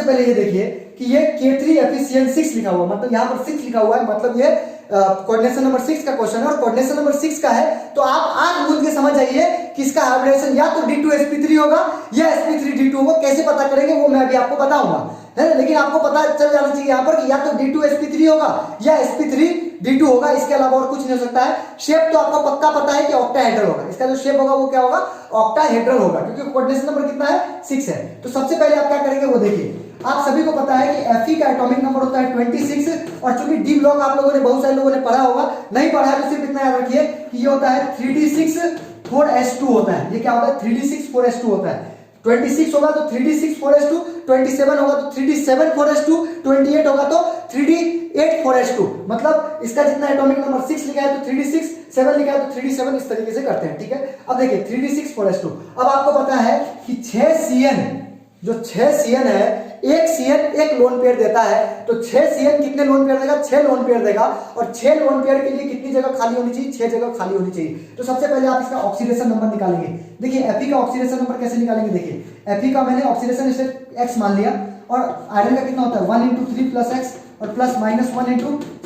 पहले ये देखिए कि ये K3 एफिशिएंट 6 लिखा हुआ, मतलब यहां पर 6 लिखा हुआ है, मतलब ये कोऑर्डिनेशन नंबर 6 का क्वेश्चन है और कोऑर्डिनेशन नंबर 6 का है। तो आप आंख मूंद के समझ जाइए कि इसका हाइब्रिडेशन या तो d2sp3 होगा या sp3d2 होगा। कैसे पता करेंगे वो मैं अभी आपको बताऊंगा, है ना। लेकिन आपको पता चल जाना चाहिए यहाँ पर कि या तो d2sp3 होगा या sp3d2 होगा, इसके अलावा और कुछ नहीं हो सकता है। शेप तो आपको पक्का पता है कि ऑक्टाहेड्रल होगा। इसका जो शेप होगा वो क्या होगा? ऑक्टाहेड्रल होगा, क्योंकि कोऑर्डिनेशन नंबर कितना है? 6 है। तो सबसे पहले आप क्या करेंगे वो देखिए। आप सभी को पता है कि Fe का एटॉमिक नंबर होता है 26 और चूंकि डी ब्लॉक आप लोगों ने, बहुत सारे लोगों ने पढ़ा होगा, नहीं पढ़ा है तो सिर्फ इतना याद रखिए कि ये होता है 3d6 4s2 होता है। ये क्या होता है? 3d6 4s2 होता है। 26 होगा तो 3d6 4s2, 27 होगा तो 3d7 4s2, 28 होगा तो 3d8 4s2। मतलब इसका जितना एटॉमिक नंबर 6 लिखा है तो 3d6, 7 लिखा है तो 3d7, इस तरीके से करते हैं, ठीक है। अब देखिए 3d6 4s2। अब आपको पता है कि 6 CN है, एक CN एक लोन पेयर देता है, तो 6 CN कितने लोन पेयर देगा? 6 लोन पेयर देगा। और 6 लोन पेयर के लिए कितनी जगह खाली होनी चाहिए? 6 जगह खाली होनी चाहिए। तो सबसे पहले आप इसका ऑक्सीडेशन नंबर निकालेंगे। देखिए Fe का ऑक्सीडेशन नंबर कैसे निकालेंगे। देखिए Fe का मैंने ऑक्सीडेशन स्टेट x मान लिया और आयरन का कितना होता है? 1 × 3 + x और प्लस -1 ×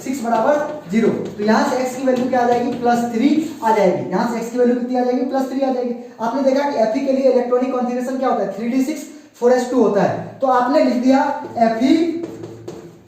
6 = 0। तो यहां से x की वैल्यू क्या आ जाएगी? +3 आ जाएगी। यहां से x की वैल्यू कितनी आ जाएगी? +3 आ जाएगी। आपने देखा कि Fe के लिए इलेक्ट्रॉनिक कॉन्फिगरेशन क्या होता है? 3d6 4s2 होता है। तो आपने लिख दिया Fe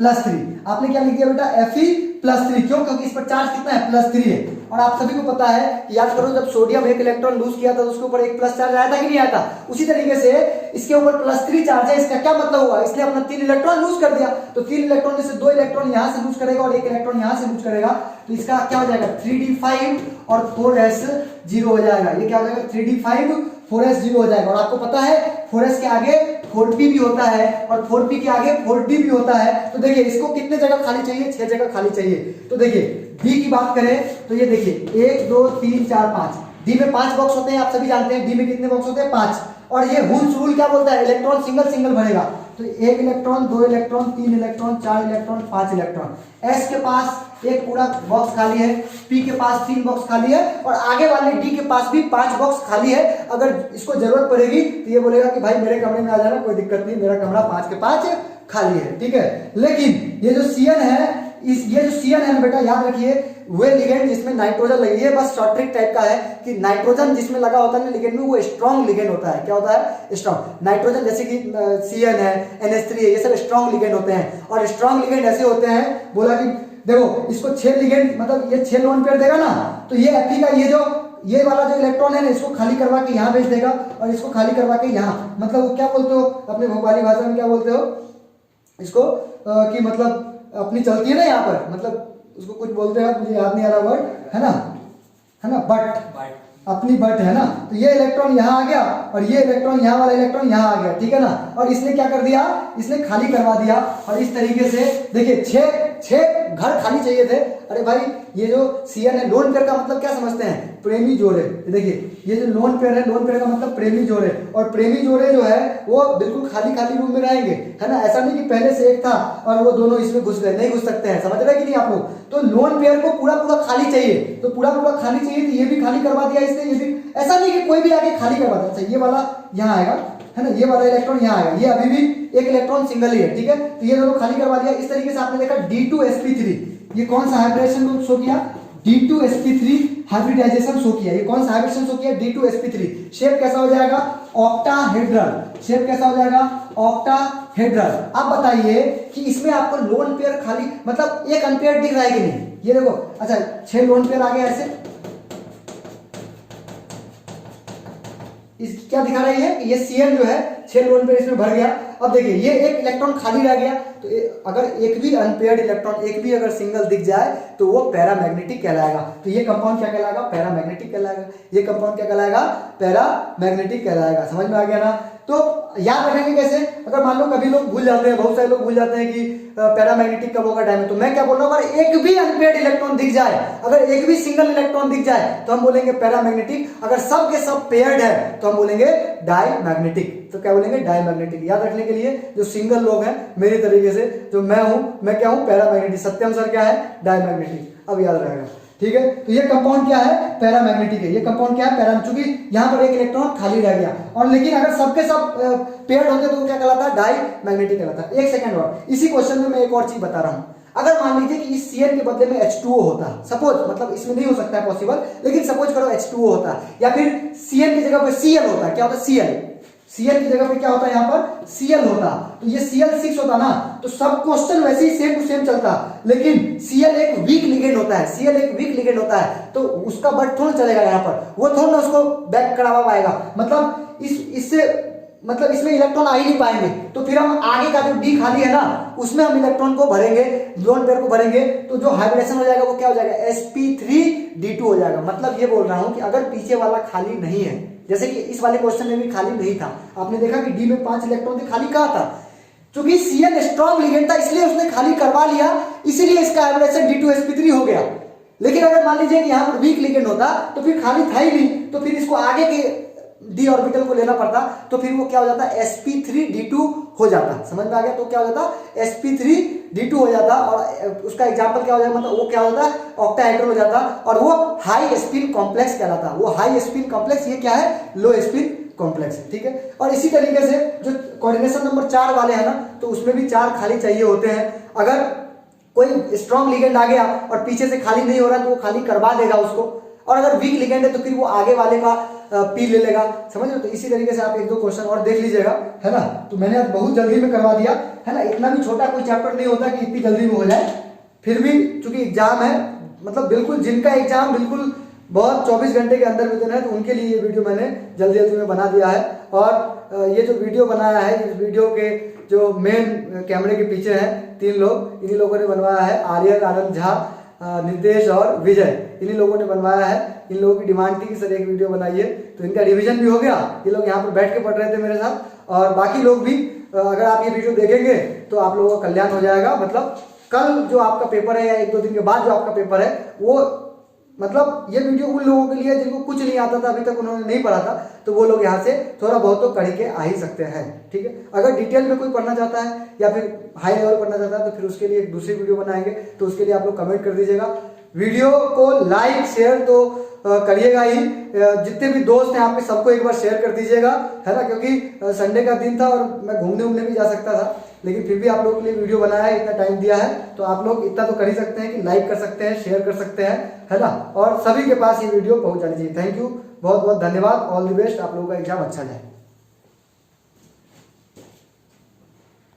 +3। आपने क्या लिख दिया बेटा? Fe +3। क्यों? क्योंकि इस पर चार्ज कितना है? +3 है। और आप सभी को पता है कि याद करो जब सोडियम एक इलेक्ट्रॉन लूज किया था तो उसके ऊपर एक प्लस चार्ज आया था कि नहीं आया था? उसी तरीके से इसके ऊपर +3 चार्ज है। इसका क्या मतलब हुआ? इसने अपना 3 इलेक्ट्रॉन लूज कर दिया। तो 3 इलेक्ट्रॉन में से 2 इलेक्ट्रॉन यहां से लूज करेगा और 1 इलेक्ट्रॉन यहां से लूज करेगा। तो इसका क्या हो जाएगा? 3d5 और 4s0 हो जाएगा। ये क्या हो जाएगा? 3d5 4s0 हो जाएगा। और आपको पता है 4s के आगे 4p भी होता है और 4p के आगे 4d भी होता है। तो देखिए इसको कितने जगह खाली चाहिए? 6 जगह खाली चाहिए। तो देखिए d की बात करें तो ये देखिए 1 2 3 4 5, d में 5 बॉक्स होते हैं, आप सभी जानते हैं d में कितने बॉक्स होते हैं? 5। और ये हुल्स रूल क्या बोलता है? इलेक्ट्रॉन सिंगल सिंगल भरेगा। तो 1 electron 2 electron 3 electron 4 electron 5 electron. s के पास एक पूरा बॉक्स खाली है, p के पास 3 बॉक्स खाली है और आगे वाले d के पास भी 5 बॉक्स खाली है। अगर इसको जरूरत पड़ेगी तो ये बोलेगा कि भाई मेरे कमरे में आ जाना, कोई दिक्कत नहीं, मेरा कमरा 5 के 5 खाली है, ठीक है। लेकिन ये जो Cn है, ये जो Cn है बेटा याद रखिए वे लिगेंड जिसमें नाइट्रोजन लगी है, बस शॉर्ट ट्रिक टाइप का है कि नाइट्रोजन जिसमें लगा होता है ना लिगेंड में, वो स्ट्रॉन्ग लिगेंड होता है। क्या होता है? स्ट्रॉन्ग। नाइट्रोजन जैसे कि Cn है, NH3 है, ये सब स्ट्रॉन्ग लिगेंड होते हैं। और स्ट्रॉन्ग लिगेंड ऐसे होते हैं, बोला कि देखो इसको 6 लिगेंड, मतलब ये 6 लोन पेयर देगा ना, तो ये Fe का ये वाला जो इलेक्ट्रॉन है ना, इसको खाली करवा के यहाँ भेज देगा और इसको खाली करवा के यहाँ, मतलब वो क्या बोलते हो अपने भोपाली भाषा में, क्या बोलते हो इसको कि मतलब अपनी चलती है ना यहाँ पर, मतलब उसको कुछ बोलते हैं, मुझे याद नहीं आ रहा वर्ड, है ना, बट अपनी बट है ना। तो ये इलेक्ट्रॉन यहाँ आ गया और ये इलेक्ट्रॉन, यहाँ वाला इलेक्ट्रॉन यहाँ आ गया, ठीक है ना। और इसने क्या कर दिया? इसने खाली करवा दिया। और इस तरीके से देखिए 6 घर खाली चाहिए थे। अरे भाई ये जो CN है, लोन पेयर का मतलब क्या समझते हैं? प्रेमी जोड़े। देखिए ये जो लोन पेयर है, लोन पेयर का मतलब प्रेमी जोड़े, और प्रेमी जोड़े जो है वो बिल्कुल खाली खाली रूम में रहेंगे, है ना। ऐसा नहीं कि पहले से एक था और वो दोनों इसमें घुस गए, नहीं घुस सकते हैं, समझ रहे कि नहीं आप लोग। तो लोन पेयर को पूरा पूरा खाली चाहिए, तो पूरा पूरा खाली चाहिए, तो ये भी खाली करवा दिया इसने, ये भी। ऐसा नहीं कि कोई भी आगे खाली करवा दे। अच्छा ये वाला यहाँ आएगा, है ना, ये वाला इलेक्ट्रॉन यहाँ आएगा, ये अभी भी एक इलेक्ट्रॉन सिंगल ही है, ठीक है। तो ये दोनों खाली करवा दिया। इस तरीके से आपने देखा D2sp3, ये कौन सा हाइब्रिडेशन शो किया? D2sp3 हाइब्रिडाइजेशन शो किया। ये कौन सा हाइब्रिडेशन शो किया? D2sp3। शेप कैसा हो जाएगा? ऑक्टाहेड्रल। शेप कैसा हो जाएगा? ऑक्टाहेड्रल। अब बताइए कि इसमें आपको लोन पेयर खाली मतलब एक अनपेयर दिख रहा है कि नहीं? ये देखो, अच्छा 6 लोन पेयर आ गए ऐसे, इस क्या दिखा रही है कि ये CN जो है 6 लोन पेयर इसमें भर गया। अब देखिए ये एक इलेक्ट्रॉन खाली रह गया, तो अगर एक भी अनपेयर्ड इलेक्ट्रॉन, एक भी अगर सिंगल दिख जाए तो वो पैरामैग्नेटिक कहलाएगा। तो ये कंपाउंड क्या कहलाएगा? पैरामैग्नेटिक कहलाएगा। ये कंपाउंड क्या कहलाएगा? पैरामैग्नेटिक कहलाएगा। समझ में आ गया ना? तो याद रखेंगे कैसे? अगर मान लो कभी लोग भूल जाते हैं, बहुत सारे लोग भूल जाते हैं कि पैरामैग्नेटिक कब होगा टाइम में, तो मैं क्या बोल रहा हूँ, अगर एक भी अनपेयर्ड इलेक्ट्रॉन दिख जाए, अगर एक भी सिंगल इलेक्ट्रॉन दिख जाए तो हम बोलेंगे पैरामैग्नेटिक। अगर सब के सब पेयर्ड है तो हम बोलेंगे डाईमैग्नेटिक। तो क्या बोलेंगे? डाईमैग्नेटिक। याद रखने के लिए जो सिंगल लोग हैं मेरे तरीके से, जो मैं हूं, मैं क्या हूं? पैरामैग्नेटिक। सत्यम सर क्या है? डाईमैग्नेटिक। अब याद रहेगा, ठीक है। तो ये कंपाउंड क्या है? पैरामैग्नेटिक है। ये कंपाउंड क्या है? पैरा, चूंकि यहां पर एक इलेक्ट्रॉन खाली रह गया, और लेकिन अगर सबके सब पेयर्ड होते तो क्या कहलाता है? डाईमैग्नेटिक कहलाता है। एक सेकंड और, इसी क्वेश्चन में मैं एक और चीज बता रहा हूं। अगर मान लीजिए कि इस CN के बदले में H2O होता, सपोज, मतलब इसमें नहीं हो सकता है पॉसिबल, लेकिन सपोज करो H2O होता, या फिर CN की जगह पर Cl होता। क्या होता? Cl की जगह पे क्या होता है? यहाँ पर Cl होता, तो ये Cl6 होता ना, तो सब क्वेश्चन वैसे ही सेम टू सेम चलता। लेकिन Cl एक वीक लिगेंड होता है, Cl एक वीक लिगेंड होता है, तो उसका बट थोड़ा चलेगा यहाँ पर, वो थोड़ा ना उसको बैक करवा पाएगा, मतलब इससे मतलब इसमें इलेक्ट्रॉन आ ही नहीं पाएंगे। तो फिर हम आगे का जो D खाली है ना, उसमें हम इलेक्ट्रॉन को भरेंगे, लोन पेयर को भरेंगे, तो जो हाइब्रिडेशन हो जाएगा वो क्या हो जाएगा? sp3d2 हो जाएगा। मतलब ये बोल रहा हूं कि अगर पीछे वाला खाली नहीं है, जैसे कि इस वाले क्वेश्चन में भी खाली नहीं था, आपने देखा कि D में 5 इलेक्ट्रॉन थे, खाली कहां था? क्योंकि CN स्ट्रॉन्ग लिगेंड था, इसलिए उसने खाली करवा लिया, इसीलिए इसका हाइब्रिडेशन D2sp3 हो गया। लेकिन अगर मान लीजिए कि यहाँ पर वीक लिगेंड होता तो फिर खाली था ही नहीं, तो फिर इसको आगे के D ऑर्बिटल को लेना पड़ता, तो फिर वो क्या हो जाता? sp3d2 हो जाता। समझ में आ गया? तो क्या हो जाता? sp3d2 हो जाता, और उसका एग्जांपल क्या हो जाएगा? मतलब वो क्या हो जाता? ऑक्टाहेड्रल हो जाता, और वो हाई स्पिन कॉम्प्लेक्स कहलाता। वो हाई स्पिन कॉम्प्लेक्स, ये क्या है? लो स्पिन कॉम्प्लेक्स, ठीक है। और इसी तरीके से जो कोऑर्डिनेशन नंबर 4 वाले हैं ना, तो उसमें भी 4 खाली चाहिए होते हैं। अगर कोई स्ट्रॉन्ग लिगेंड आ गया और पीछे से खाली नहीं हो रहा तो वो खाली करवा देगा उसको, और अगर वीक लिगेंड है तो फिर वो आगे वाले का पी ले लेगा। समझ लो? तो इसी तरीके से आप 1-2 क्वेश्चन और देख लीजिएगा, है ना। तो मैंने आज बहुत जल्दी में करवा दिया, है ना। इतना भी छोटा कोई चैप्टर नहीं होता कि इतनी जल्दी में हो जाए। फिर भी चूंकि एग्जाम है, मतलब बिल्कुल जिनका एग्जाम बिल्कुल बहुत 24 घंटे के अंदर में देना है, तो उनके लिए ये वीडियो मैंने जल्दी जल्दी में बना दिया है। और ये जो वीडियो बनाया है, इस वीडियो के जो मेन कैमरे के पीछे हैं 3 लोग, इन्हीं लोगों ने बनवाया है, आर्यन, आनंद झा, नितेश और विजय, इन्हीं लोगों ने बनवाया है। इन लोगों की डिमांड थी कि सर एक वीडियो बनाइए, तो इनका रिवीजन भी हो गया। ये लोग यहाँ पर बैठ के पढ़ रहे थे मेरे साथ, और बाकी लोग भी अगर आप ये वीडियो देखेंगे तो आप लोगों का कल्याण हो जाएगा। मतलब कल जो आपका पेपर है या 1-2 दिन के बाद जो आपका पेपर है, वो मतलब ये वीडियो उन लोगों के लिए जिनको कुछ नहीं आता था, अभी तक उन्होंने नहीं पढ़ा था, तो वो लोग यहाँ से थोड़ा बहुत तो पढ़ के आ ही सकते हैं, ठीक है। अगर डिटेल में कोई पढ़ना चाहता है या फिर हाई लेवल पढ़ना चाहता है तो फिर उसके लिए एक दूसरी वीडियो बनाएंगे, तो उसके लिए आप लोग कमेंट कर दीजिएगा। वीडियो को लाइक शेयर तो करिएगा ही, जितने भी दोस्त हैं आपके सबको एक बार शेयर कर दीजिएगा, है ना। क्योंकि संडे का दिन था और मैं घूमने भी जा सकता था, लेकिन फिर भी आप लोगों के लिए वीडियो बनाया है, इतना टाइम दिया है, तो आप लोग इतना तो कर ही सकते हैं कि लाइक कर सकते हैं, शेयर कर सकते हैं, है ना। और सभी के पास ये वीडियो पहुंच जानी चाहिए। थैंक यू, बहुत बहुत धन्यवाद। ऑल द बेस्ट, आप लोगों का एग्जाम अच्छा जाए।